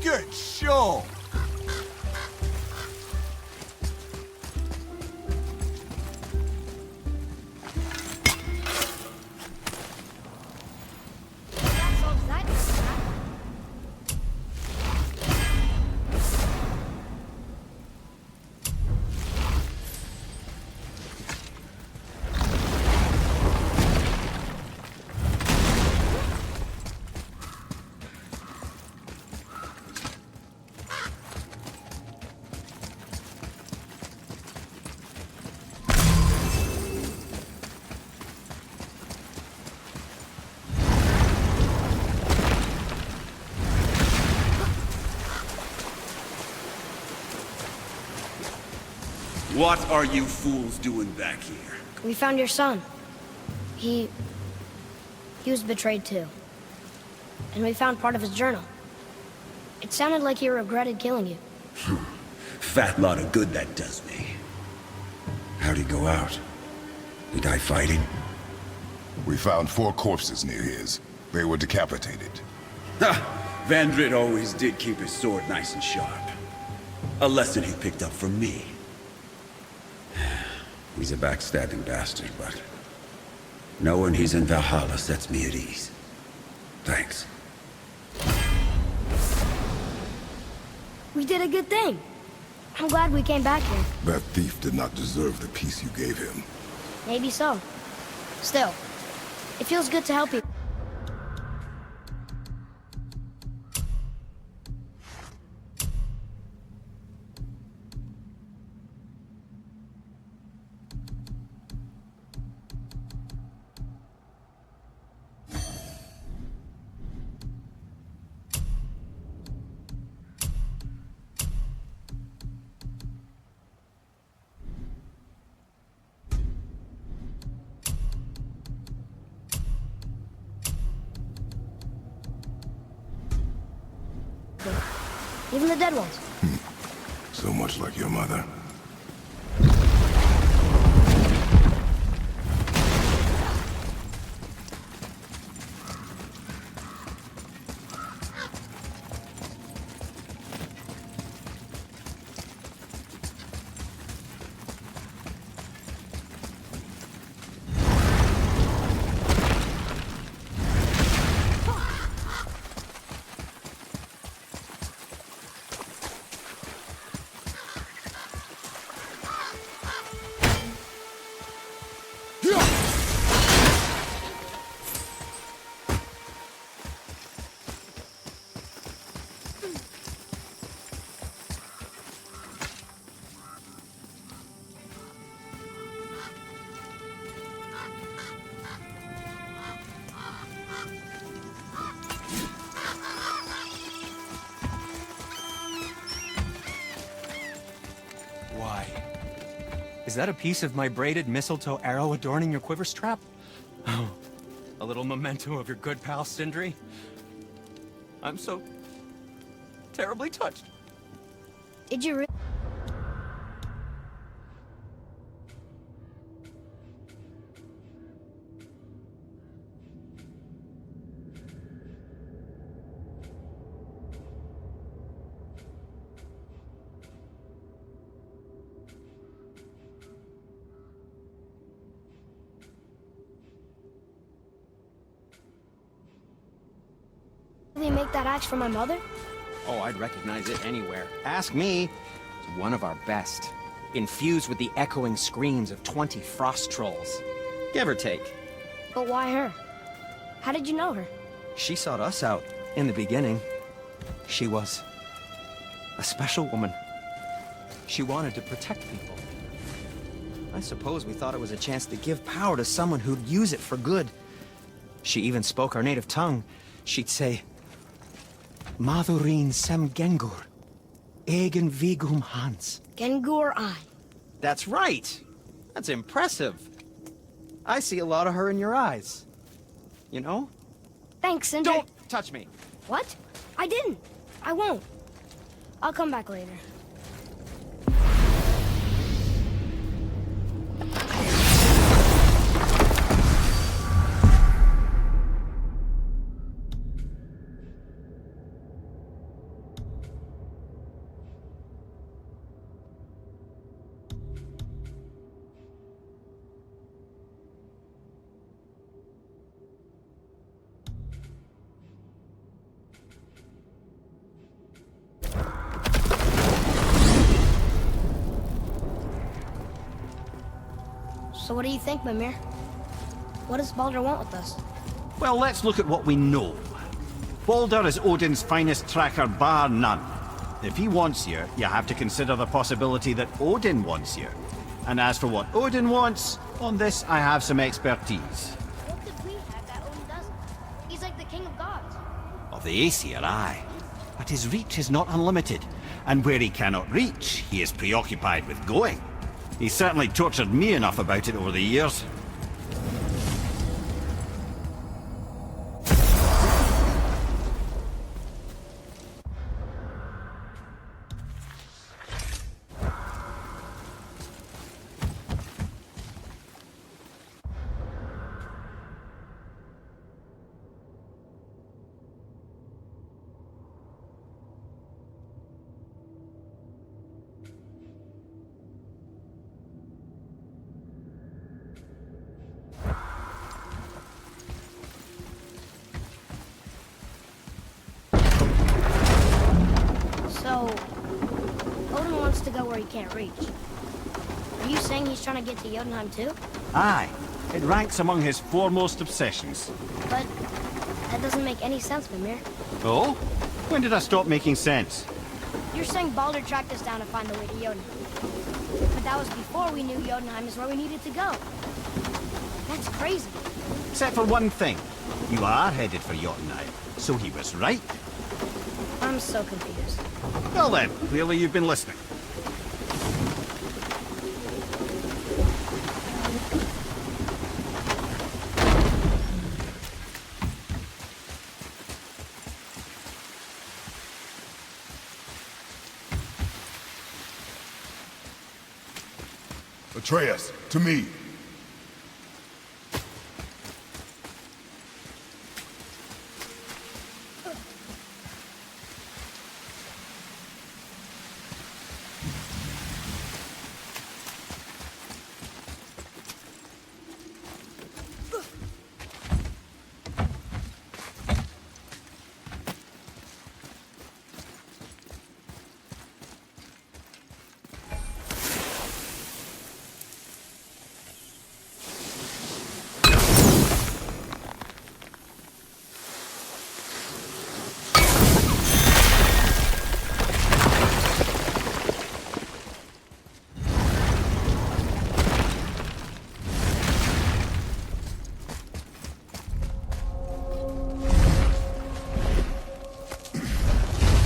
Good show. That solves that. What are you fools doing back here? We found your son. He was betrayed too. And we found part of his journal. It sounded like he regretted killing you. Fat lot of good that does me. How'd he go out? He die fighting? We found 4 corpses near his. They were decapitated. Ha! Vandrit always did keep his sword nice and sharp. A lesson he picked up from me. He's a backstabbing bastard, but knowing he's in Valhalla sets me at ease. Thanks. We did a good thing. I'm glad we came back here. That thief did not deserve the peace you gave him. Maybe so. Still, it feels good to help you. Even the dead ones. So much like your mother. Why? Is that a piece of my braided mistletoe arrow adorning your quiver strap? Oh, a little memento of your good pal Sindri? I'm so terribly touched. Did you really? Make that axe for my mother? Oh, I'd recognize it anywhere. Ask me. It's one of our best. Infused with the echoing screams of 20 frost trolls. Give or take. But why her? How did you know her? She sought us out in the beginning. She was a special woman. She wanted to protect people. I suppose we thought it was a chance to give power to someone who'd use it for good. She even spoke our native tongue. She'd say, Madurin sem Gengur, egen vigum Hans. Gengur I. That's right. That's impressive. I see a lot of her in your eyes. You know? Thanks, Sindri. Don't touch me. What? I didn't. I won't. I'll come back later. So what do you think, Mimir? What does Baldur want with us? Well, let's look at what we know. Baldur is Odin's finest tracker, bar none. If he wants you, you have to consider the possibility that Odin wants you. And as for what Odin wants, on this I have some expertise. What could we have that Odin doesn't? He's like the king of gods. Of the Aesir, aye. But his reach is not unlimited. And where he cannot reach, he is preoccupied with going. He's certainly tortured me enough about it over the years. So, Odin wants to go where he can't reach. Are you saying he's trying to get to Jotunheim too? Aye. It ranks among his foremost obsessions. But that doesn't make any sense, Mimir. Oh? When did I stop making sense? You're saying Baldur tracked us down to find the way to Jotunheim. But that was before we knew Jotunheim is where we needed to go. That's crazy. Except for one thing. You are headed for Jotunheim, so he was right. I'm so confused. Well then, clearly you've been listening. Atreus, to me.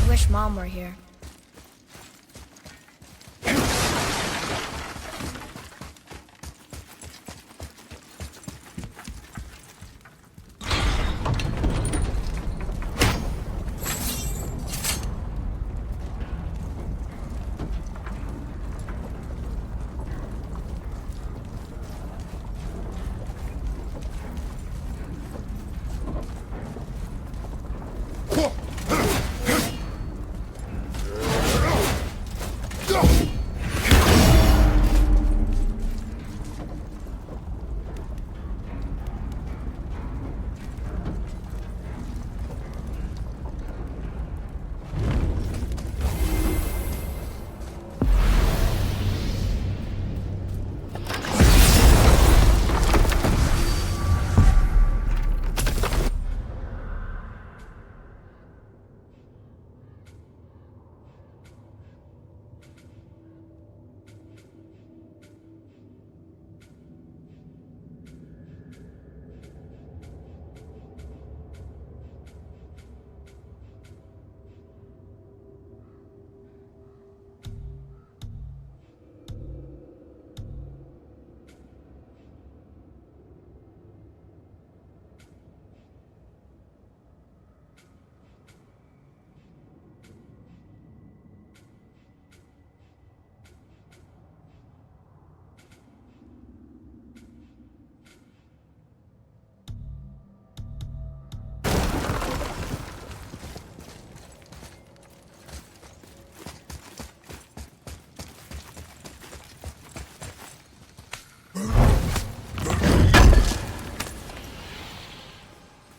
Wish Mom were here.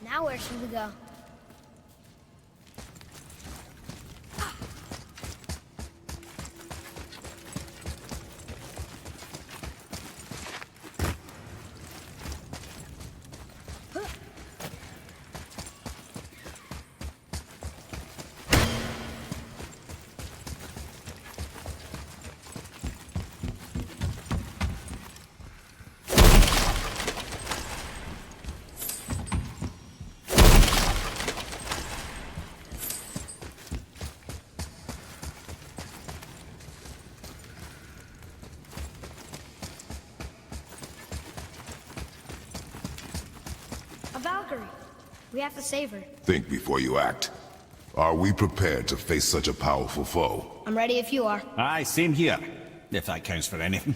Now where should we go? A Valkyrie. We have to save her. Think before you act. Are we prepared to face such a powerful foe? I'm ready if you are. Aye, same here. If that counts for anything.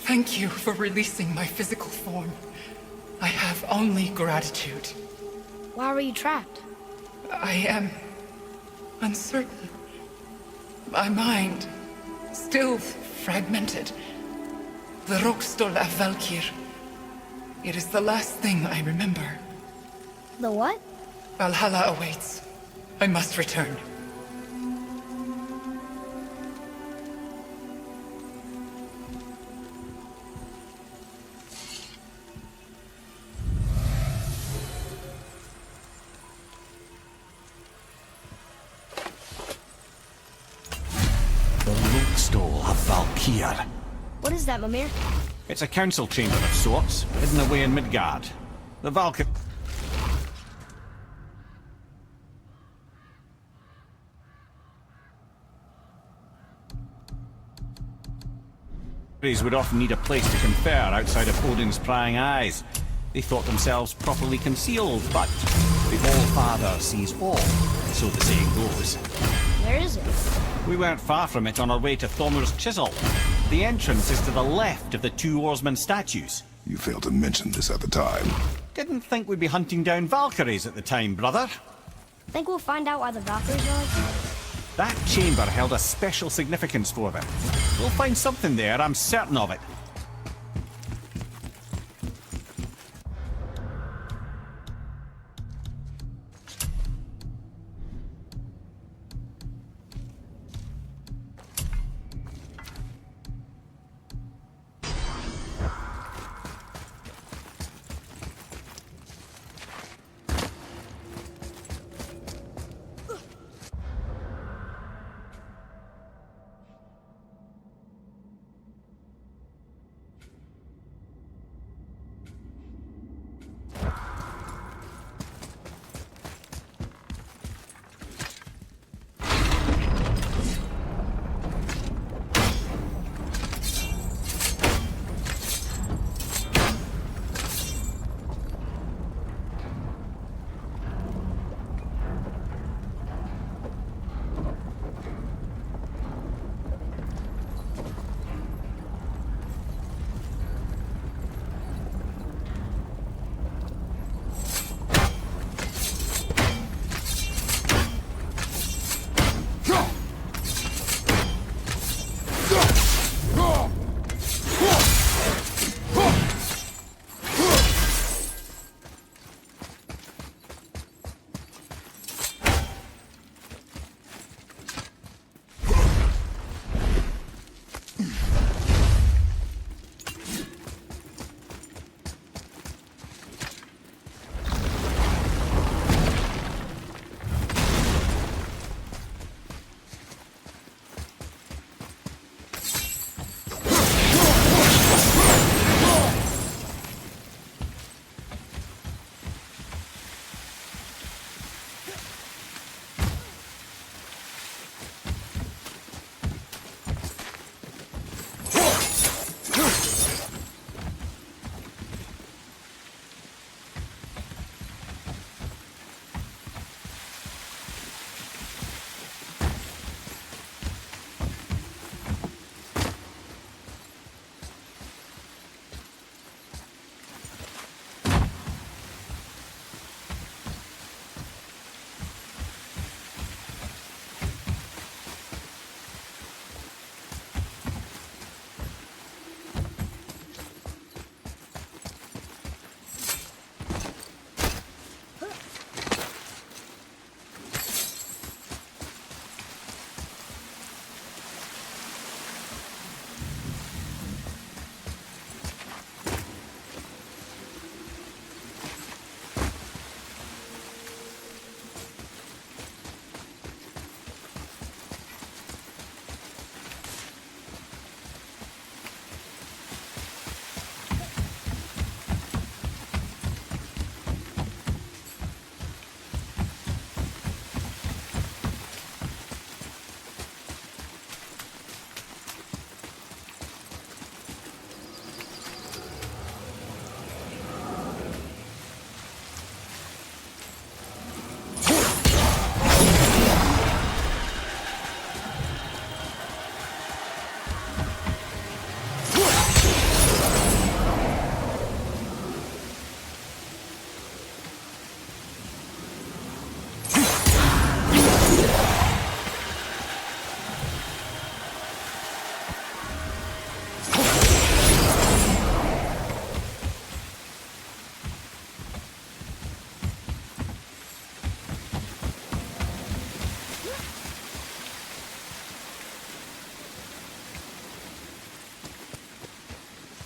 Thank you for releasing my physical form. I have only gratitude. Why were you trapped? I am uncertain. My mind still fragmented. The Rokstol of Valkyr. It is the last thing I remember. The what? Valhalla awaits. I must return. The Lokstol of Valkyr. What is that, Mimir? It's a council chamber of sorts, hidden away in Midgard. The Valkyr... would often need a place to confer outside of Odin's prying eyes. They thought themselves properly concealed, but the All-Father sees all, so the saying goes. Where is it? We weren't far from it on our way to Thormur's Chisel. The entrance is to the left of the two oarsmen statues. You failed to mention this at the time. Didn't think we'd be hunting down Valkyries at the time, brother. Think we'll find out why the Valkyries are like that? That chamber held a special significance for them. We'll find something there, I'm certain of it.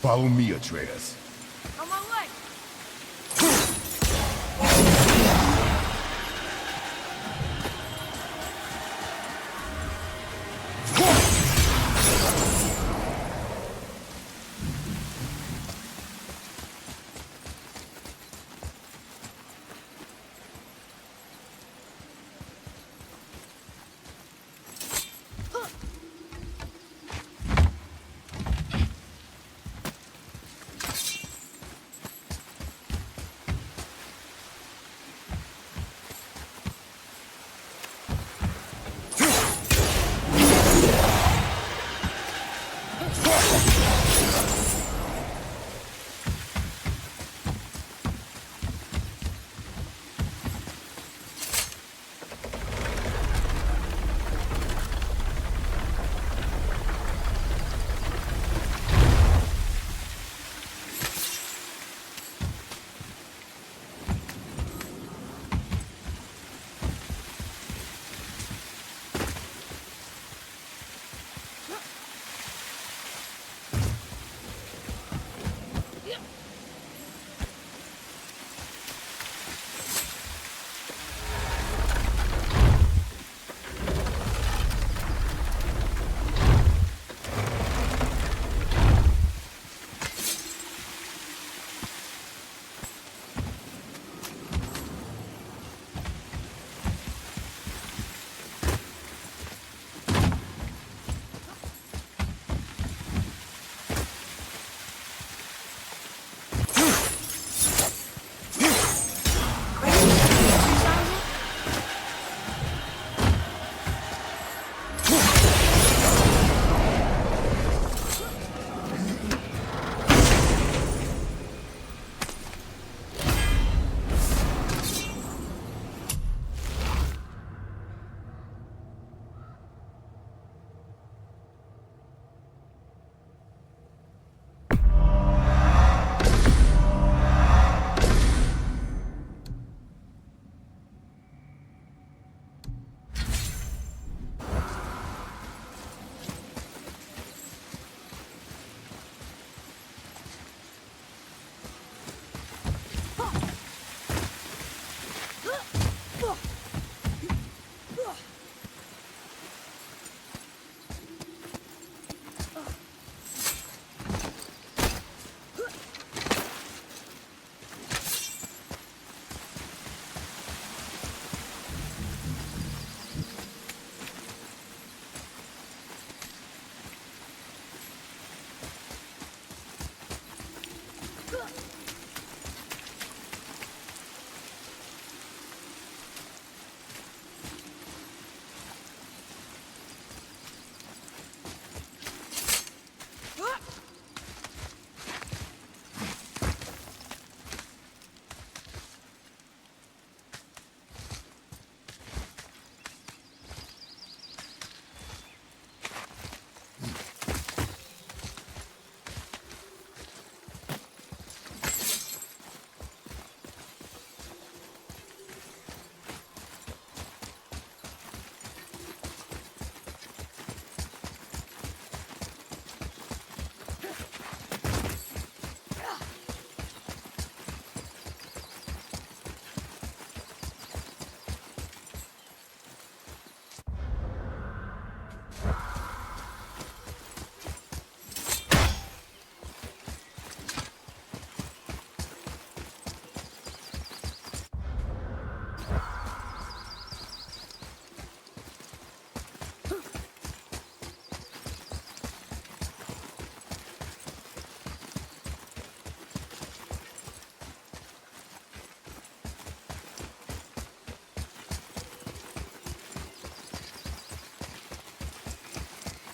Follow me, Atreus. On my way.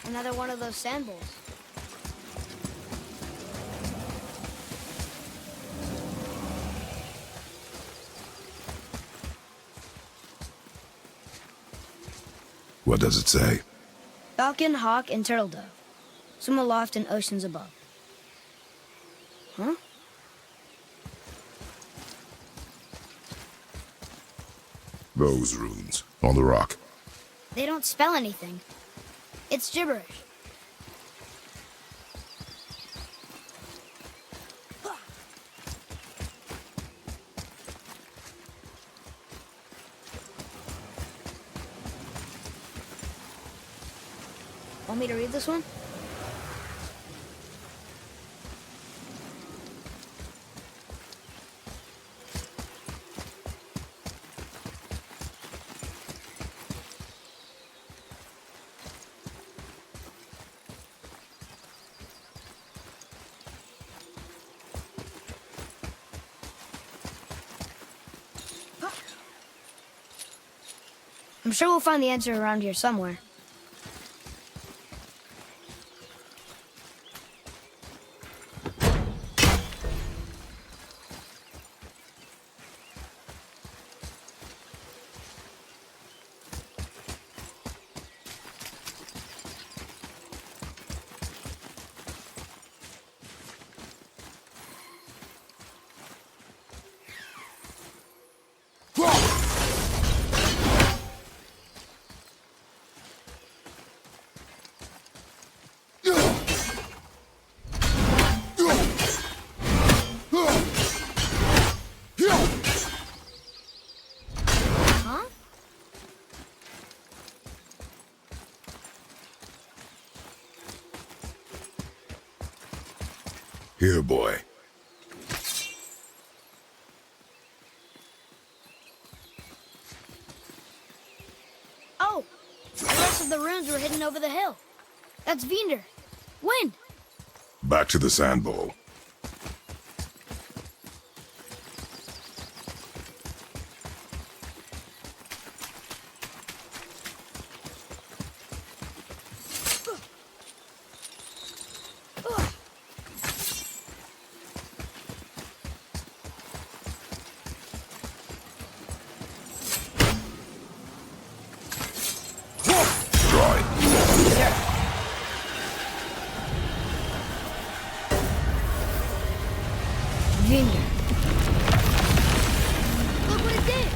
Another one of those sand bowls. What does it say? Falcon, hawk, and turtle dove. Swim aloft in oceans above. Huh? Those runes on the rock. They don't spell anything. It's gibberish. Want me to read this one? I'm sure we'll find the answer around here somewhere. Huh? Here, boy. Oh! The rest of the runes were hidden over the hill. That's Vinder. When? Back to the sand bowl. Draw it. Vinder. Look what it did!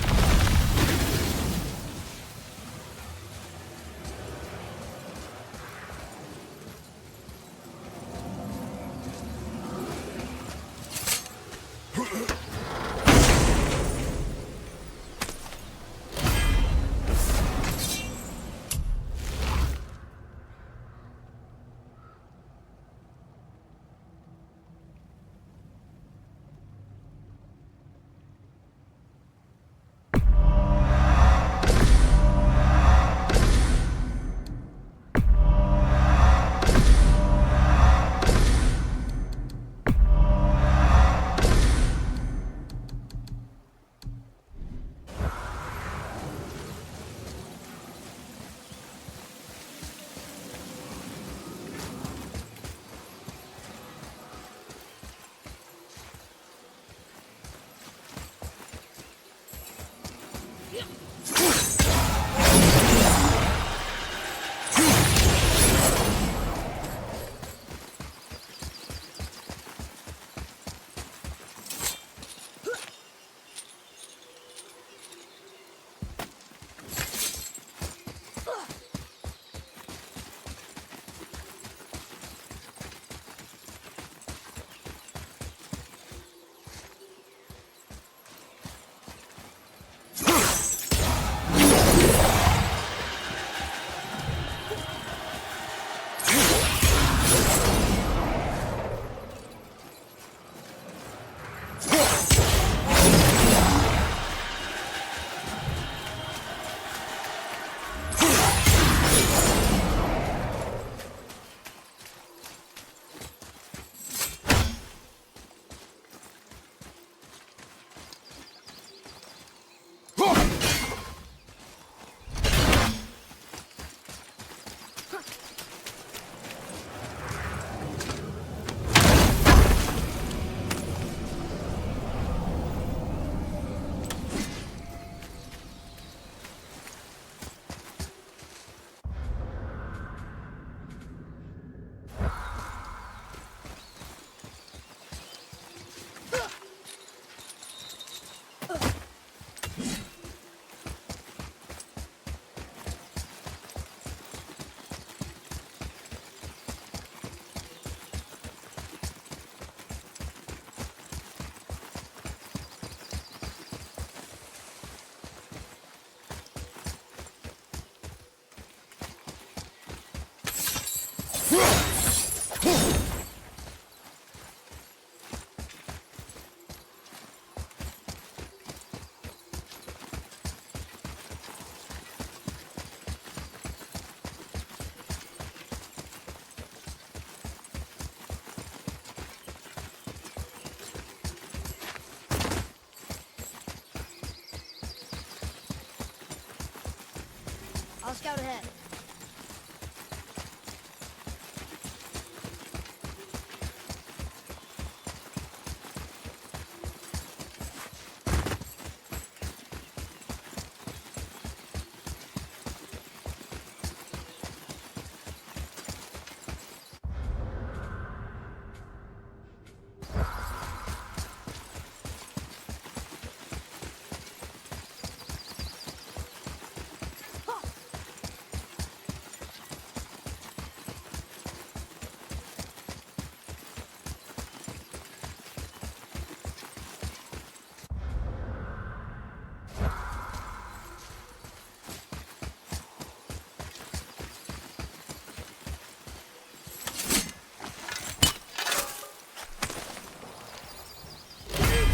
I'll scout ahead.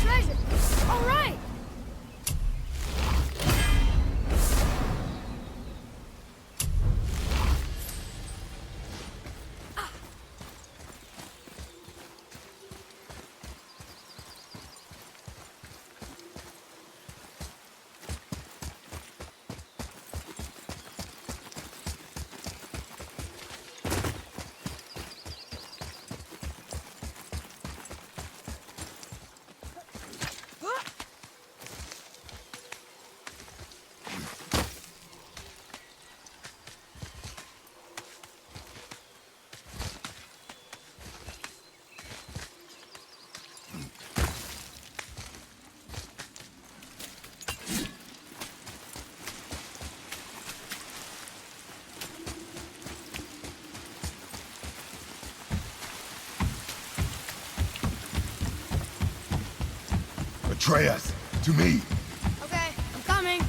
Treasure! All right! Atreus, to me. Okay, I'm coming.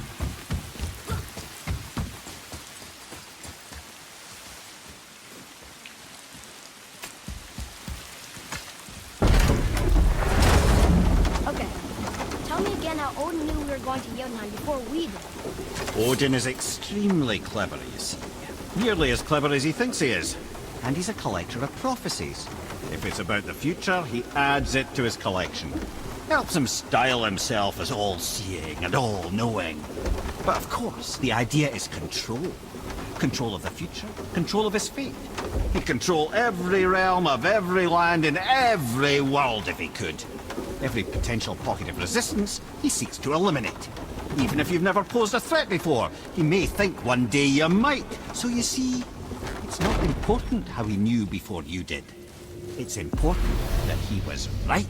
Okay, tell me again how Odin knew we were going to Jotunheim before we did. Odin is extremely clever, you see. Nearly as clever as he thinks he is. And he's a collector of prophecies. If it's about the future, he adds it to his collection. Helps him style himself as all-seeing and all-knowing. But of course, the idea is control. Control of the future, control of his fate. He'd control every realm of every land in every world if he could. Every potential pocket of resistance, he seeks to eliminate. Even if you've never posed a threat before, he may think one day you might. So you see, it's not important how he knew before you did. It's important that he was right.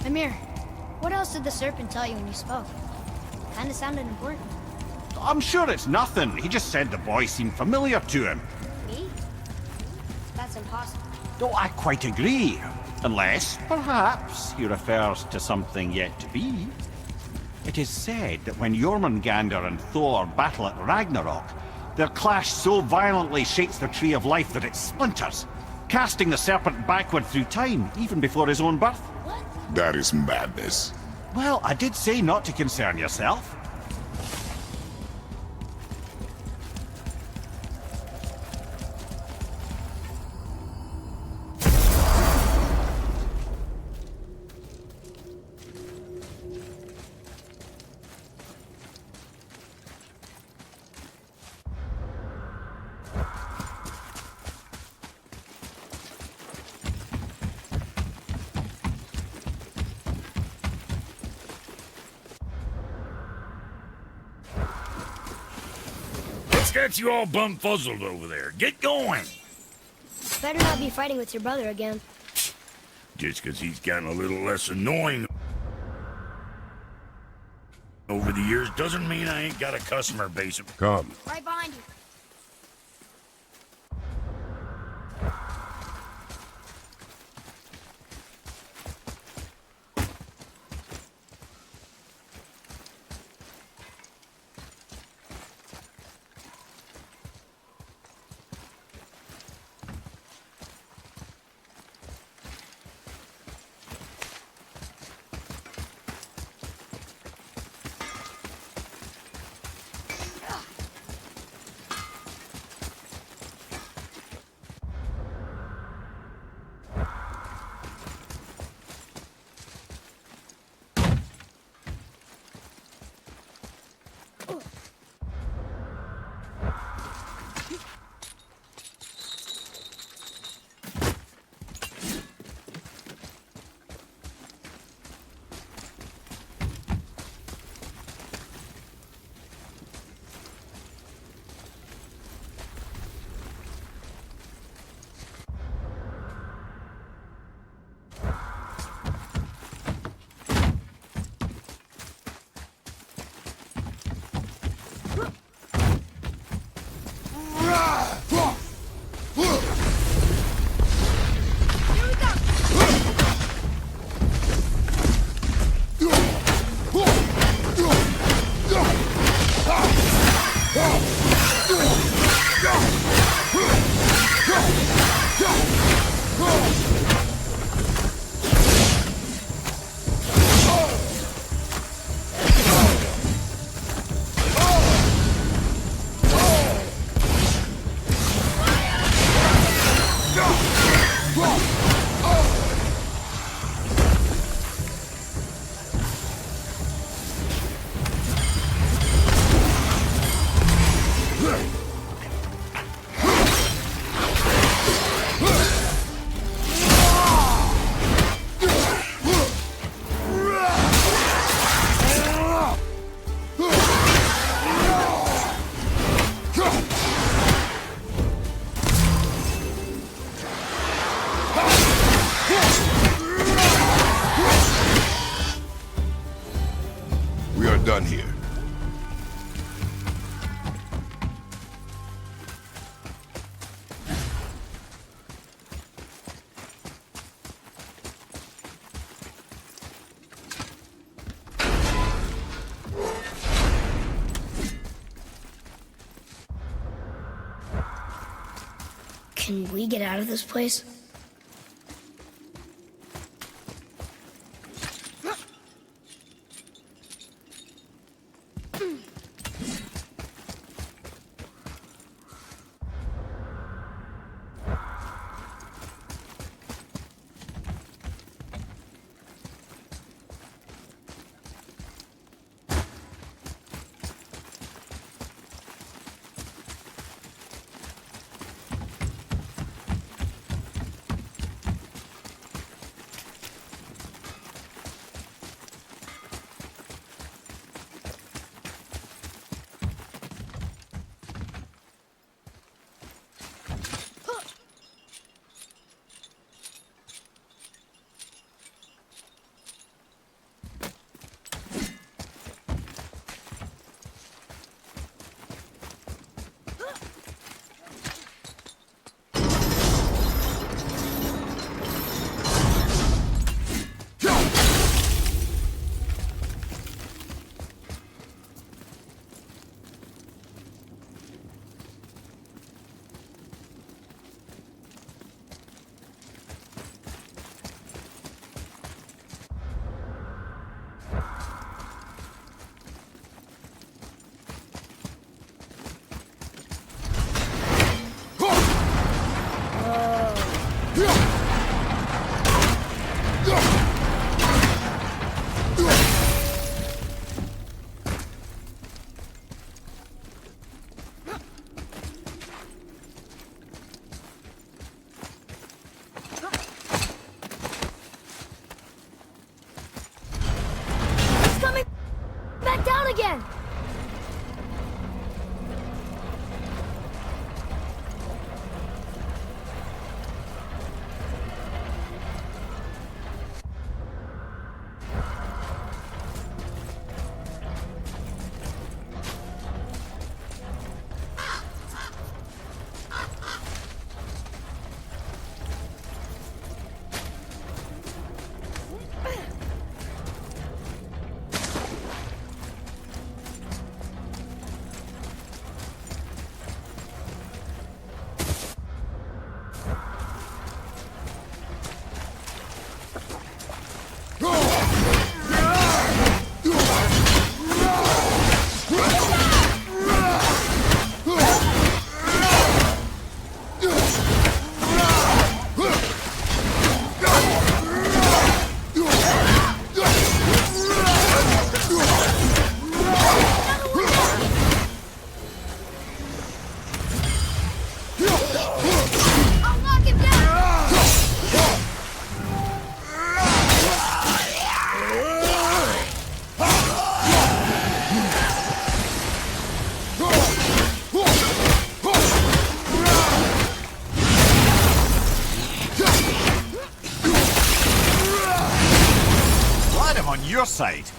Mimir, what else did the serpent tell you when you spoke? Kinda sounded important. I'm sure it's nothing. He just said the boy seemed familiar to him. Me? That's impossible. Oh, I quite agree. Unless, perhaps, he refers to something yet to be. It is said that when Jormungandr and Thor battle at Ragnarok, their clash so violently shakes the Tree of Life that it splinters, casting the serpent backward through time, even before his own birth. That is madness. Well, I did say not to concern yourself. What's got you all bumfuzzled over there? Get going! Better not be fighting with your brother again. Just 'cause he's gotten a little less annoying over the years doesn't mean I ain't got a customer base. Come. Right behind you. We are done here. Can we get out of this place? your side.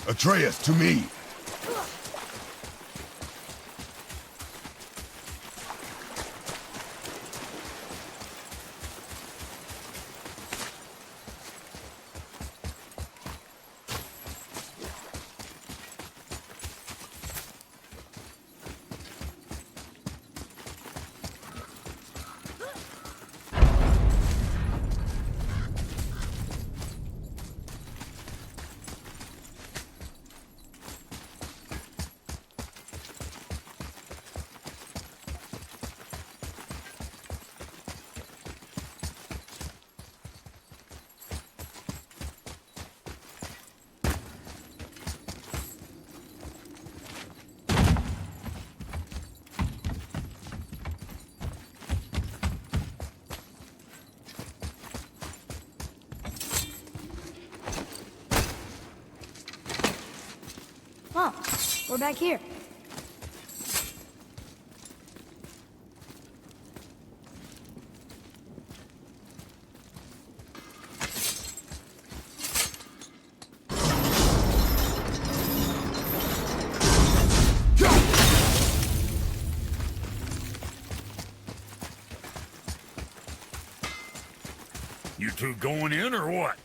Atreus, to me! Oh, we're back here. You two going in or what?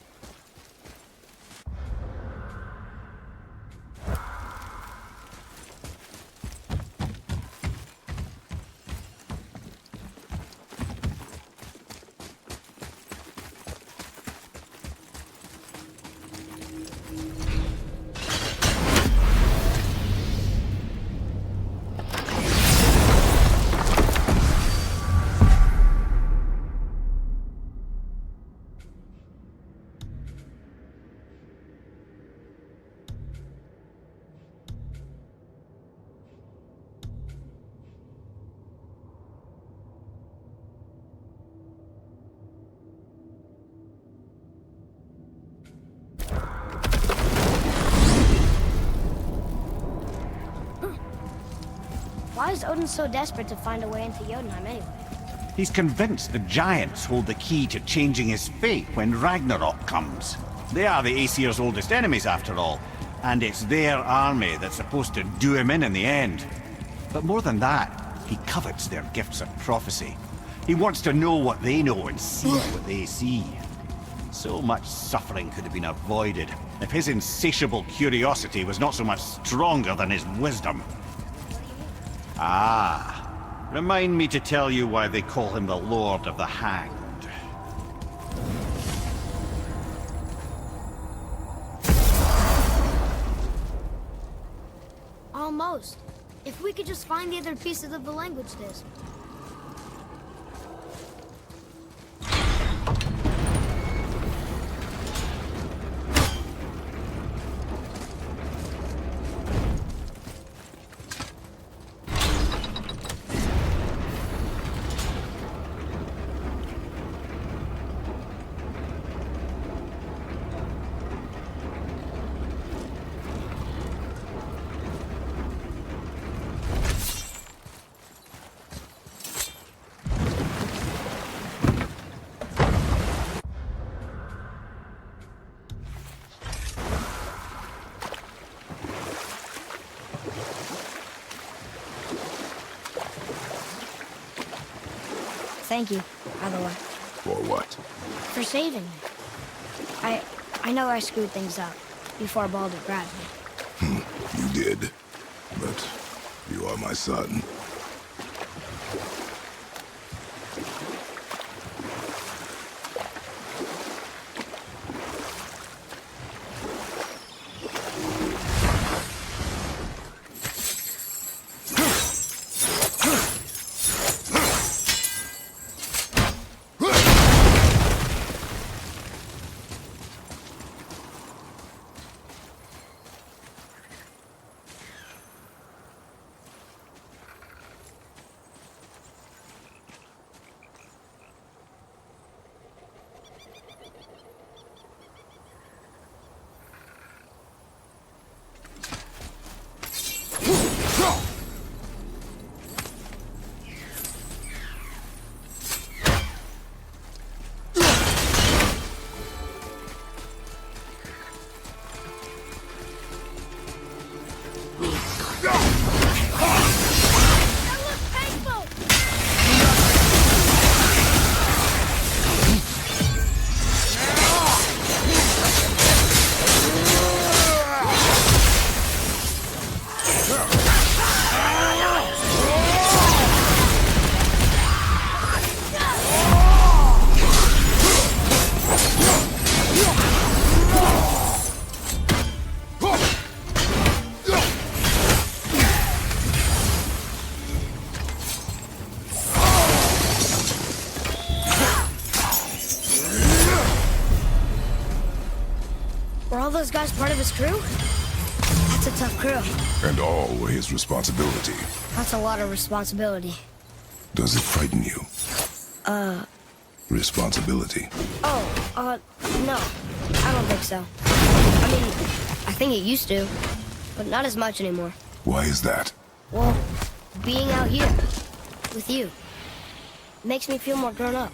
Why is Odin so desperate to find a way into Jotunheim anyway? He's convinced the giants hold the key to changing his fate when Ragnarok comes. They are the Aesir's oldest enemies, after all, and it's their army that's supposed to do him in the end. But more than that, he covets their gifts of prophecy. He wants to know what they know and see what they see. So much suffering could have been avoided if his insatiable curiosity was not so much stronger than his wisdom. Ah, remind me to tell you why they call him the Lord of the Hanged. Almost. If we could just find the other pieces of the language disc. Thank you, by the way, For what? for saving me. I know I screwed things up before Baldur grabbed me. You did. But you are my son. those guys part of his crew? That's a tough crew. And all were his responsibility. That's a lot of responsibility. Does it frighten you? Responsibility. No. I don't think so. I mean, I think it used to, but not as much anymore. Why is that? Well, being out here, with you, makes me feel more grown up.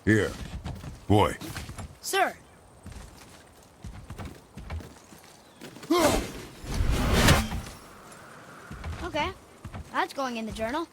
Here. Boy. Sir. Okay. That's going in the journal.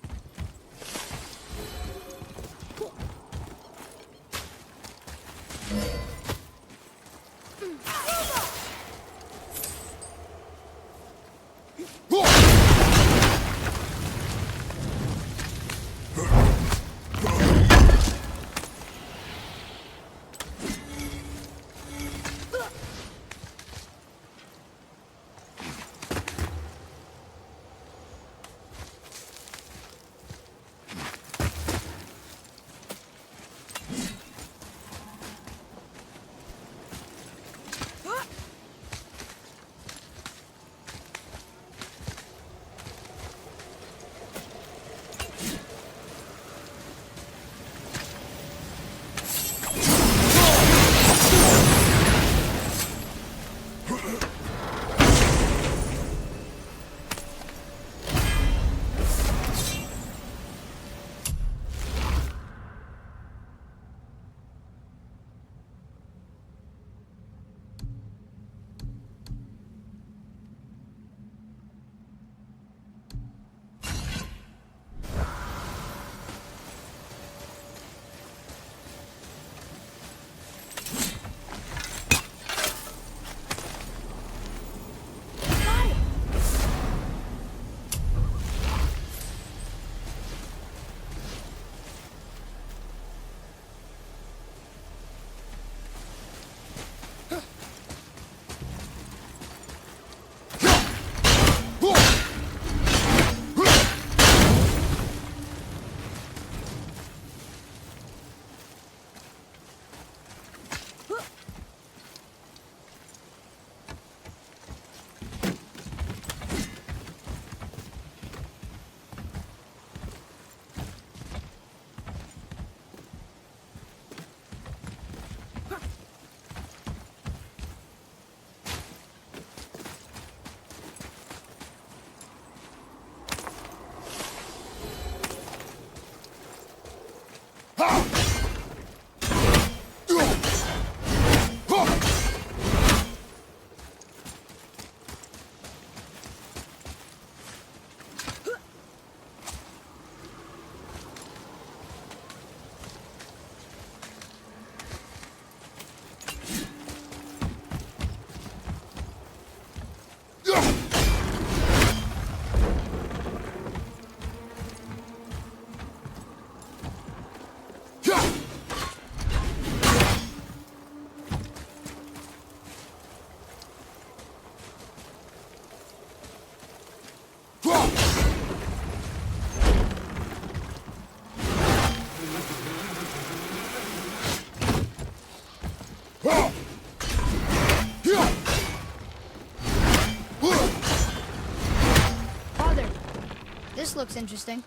This looks interesting.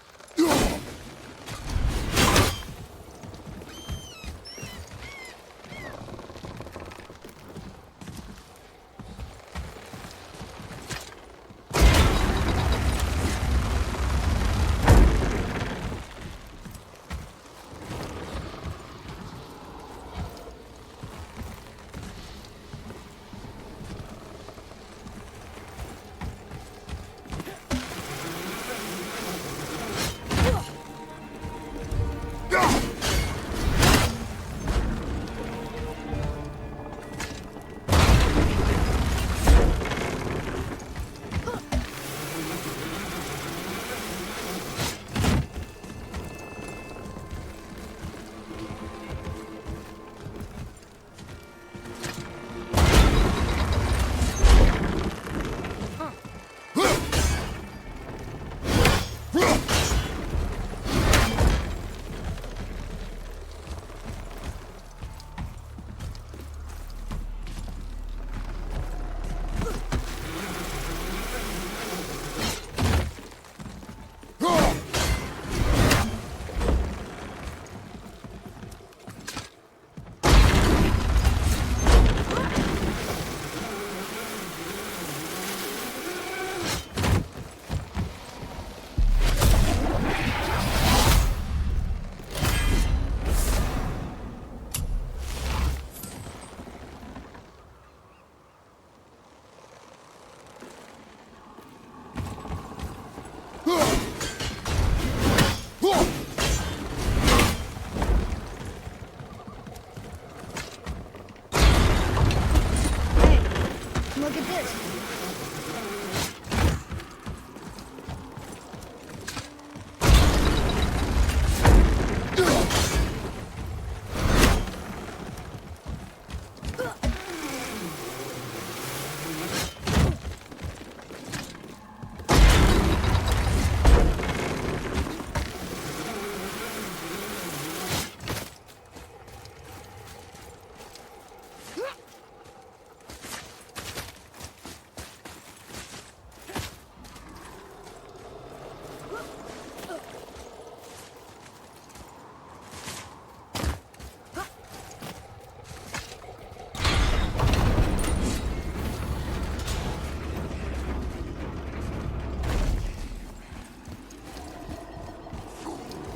Look at this.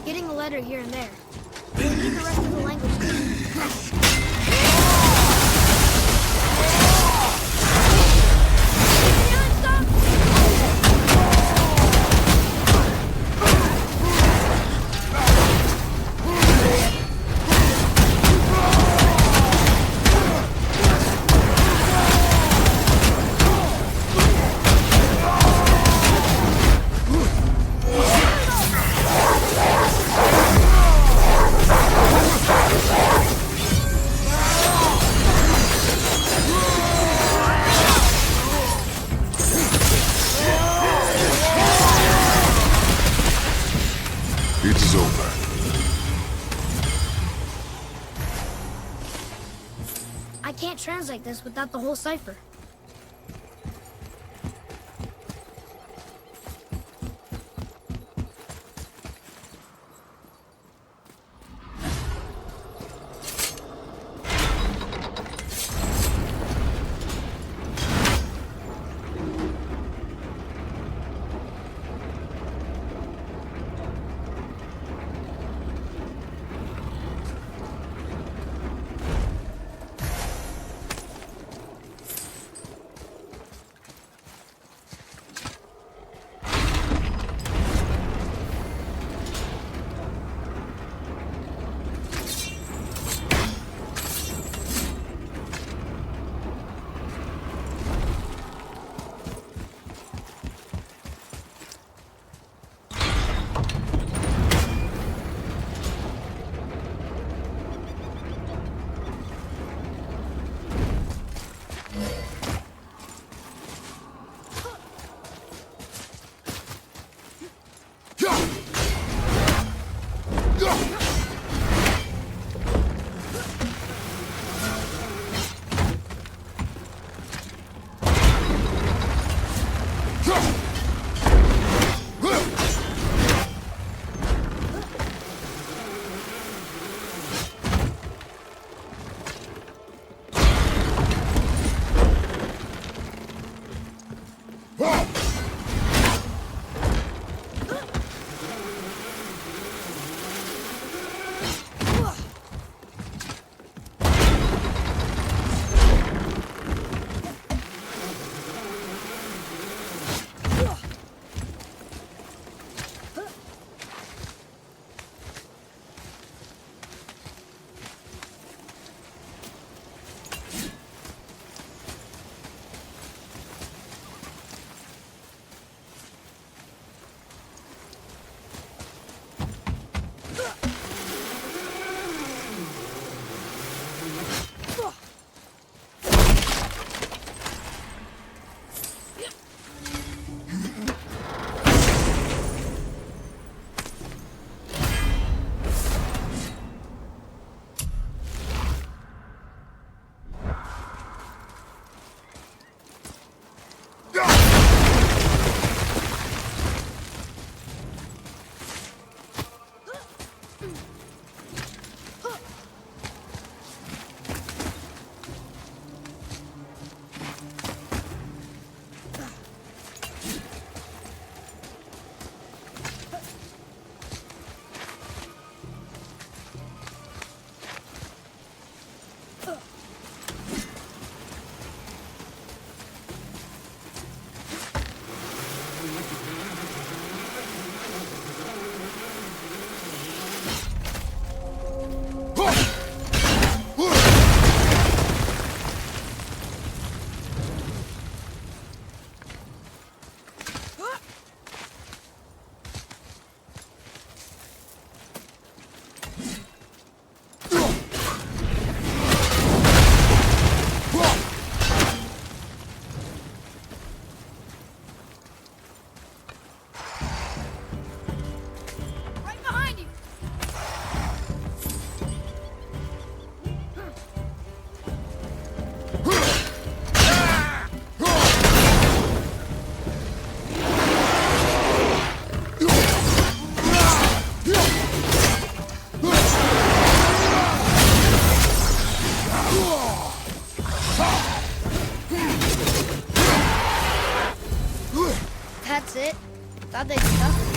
Getting a letter here and there. We'll need the rest of the language. It is over. I can't translate this without the whole cipher. That's it? Thought they'd be tougher.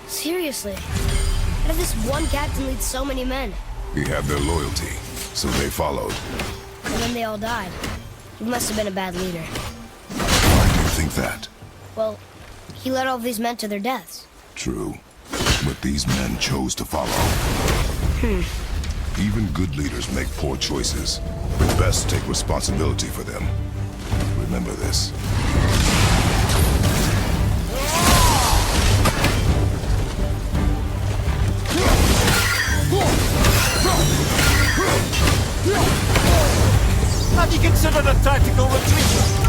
Seriously, how did this one captain lead so many men? He had their loyalty, so they followed. And then they all died. He must have been a bad leader. Why do you think that? Well, he led all of these men to their deaths. True. But these men chose to follow. Even good leaders make poor choices. It's best to take responsibility for them. Remember this. Have you considered a tactical retreat?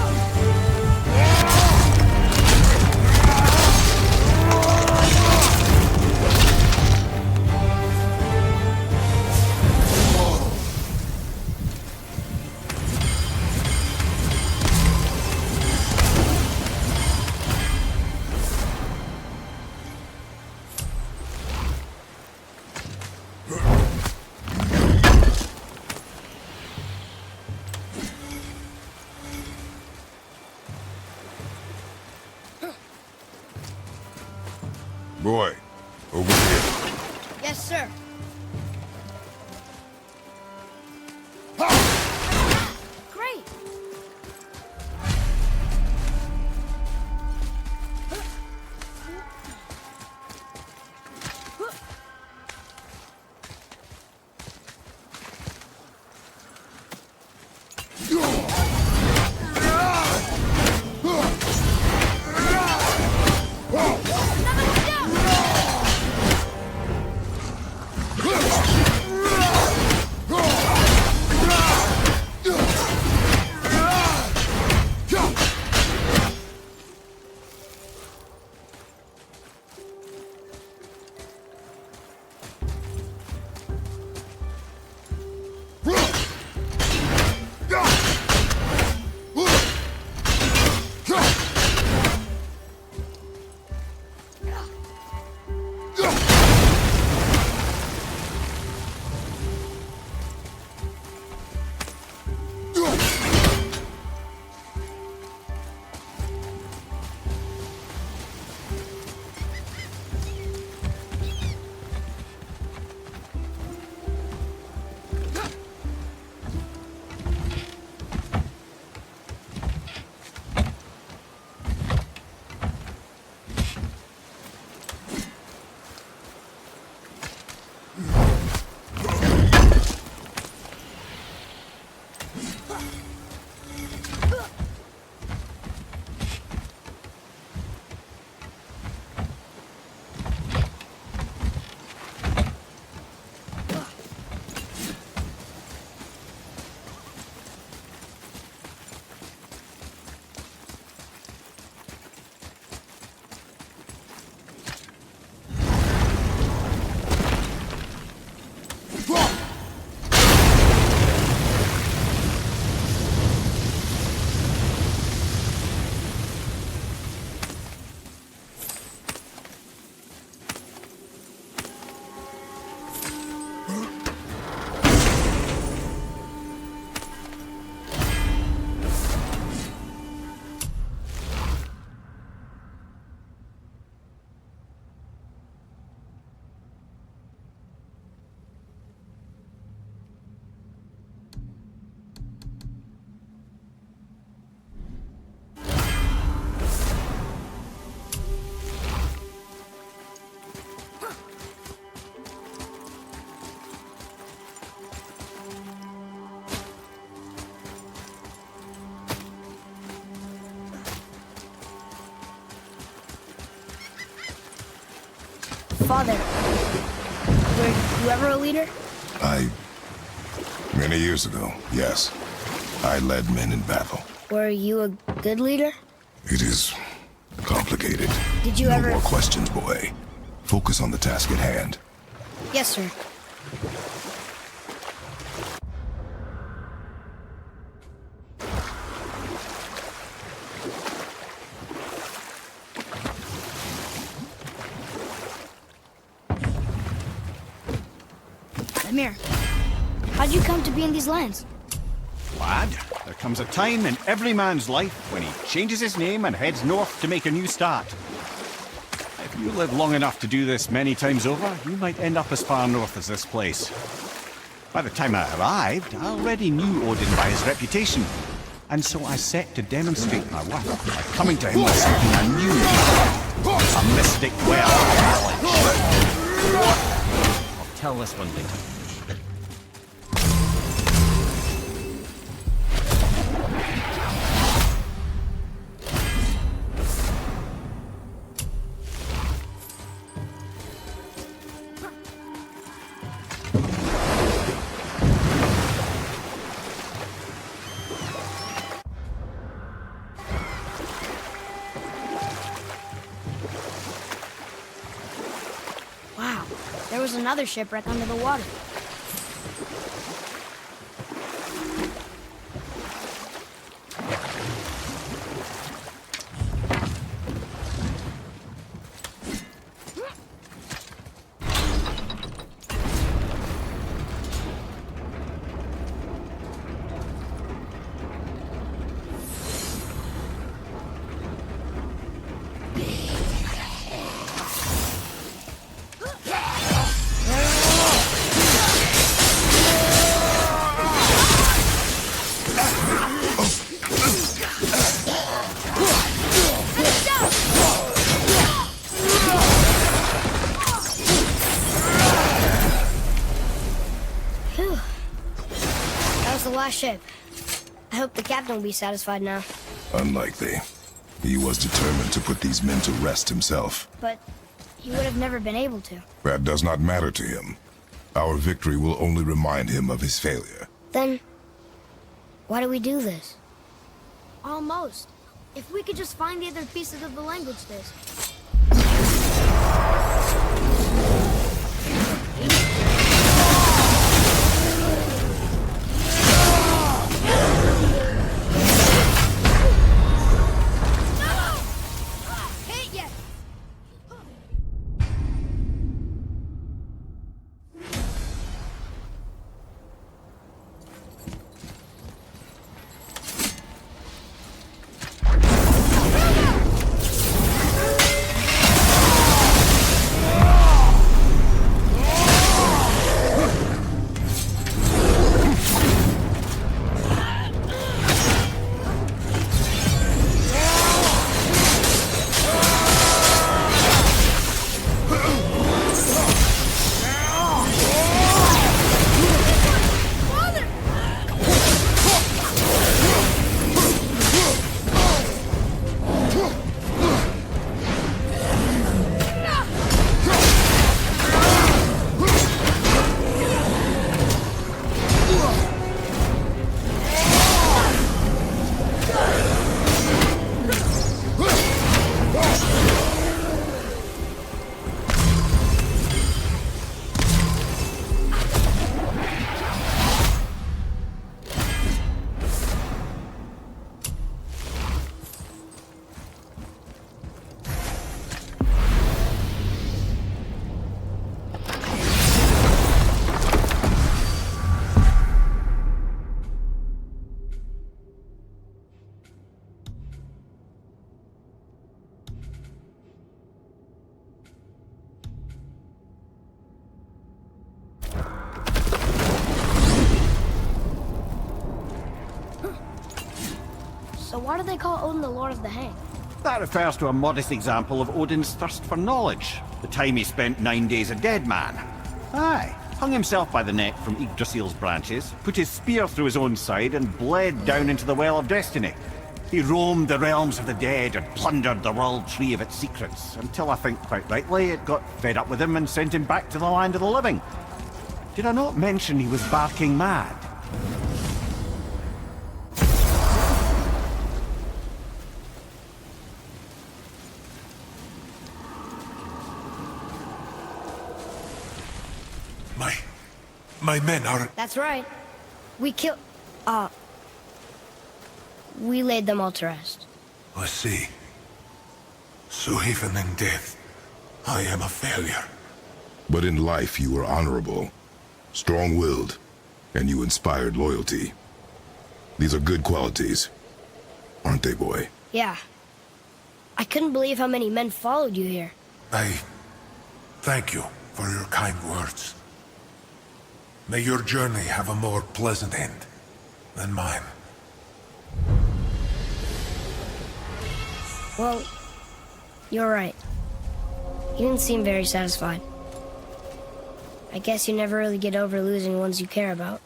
Boy, over here. Yes, sir. Great. Father, were you ever a leader? Many years ago, yes. I led men in battle. Were you a good leader? It is complicated. Did you no ever... more questions, boy. Focus on the task at hand. Yes, sir. Amir, how'd you come to be in these lands? Lad, there comes a time in every man's life when he changes his name and heads north to make a new start. If you live long enough to do this many times over, you might end up as far north as this place. By the time I arrived, I already knew Odin by his reputation, and so I set to demonstrate my worth by coming to him with something I knew. A mystic well of knowledge. I'll tell this one later. Wow, there was another shipwreck under the water. my ship. I hope the captain will be satisfied now. Unlikely. He was determined to put these men to rest himself. But he would have never been able to. That does not matter to him. Our victory will only remind him of his failure. Then, why do we do this? Almost. If we could just find the other pieces of the language disk. So why do they call Odin the Lord of the Hang? That refers to a modest example of Odin's thirst for knowledge. The time he spent 9 days a dead man. Aye, hung himself by the neck from Yggdrasil's branches, put his spear through his own side and bled down into the Well of Destiny. He roamed the realms of the dead and plundered the World Tree of its secrets, until I think quite rightly it got fed up with him and sent him back to the land of the living. Did I not mention he was barking mad? My men are... That's right. We we laid them all to rest. I see. So even in death, I am a failure. But in life you were honorable, strong-willed, and you inspired loyalty. These are good qualities, aren't they, boy? Yeah. I couldn't believe how many men followed you here. I thank you for your kind words. May your journey have a more pleasant end than mine. Well, you're right. You didn't seem very satisfied. I guess you never really get over losing ones you care about.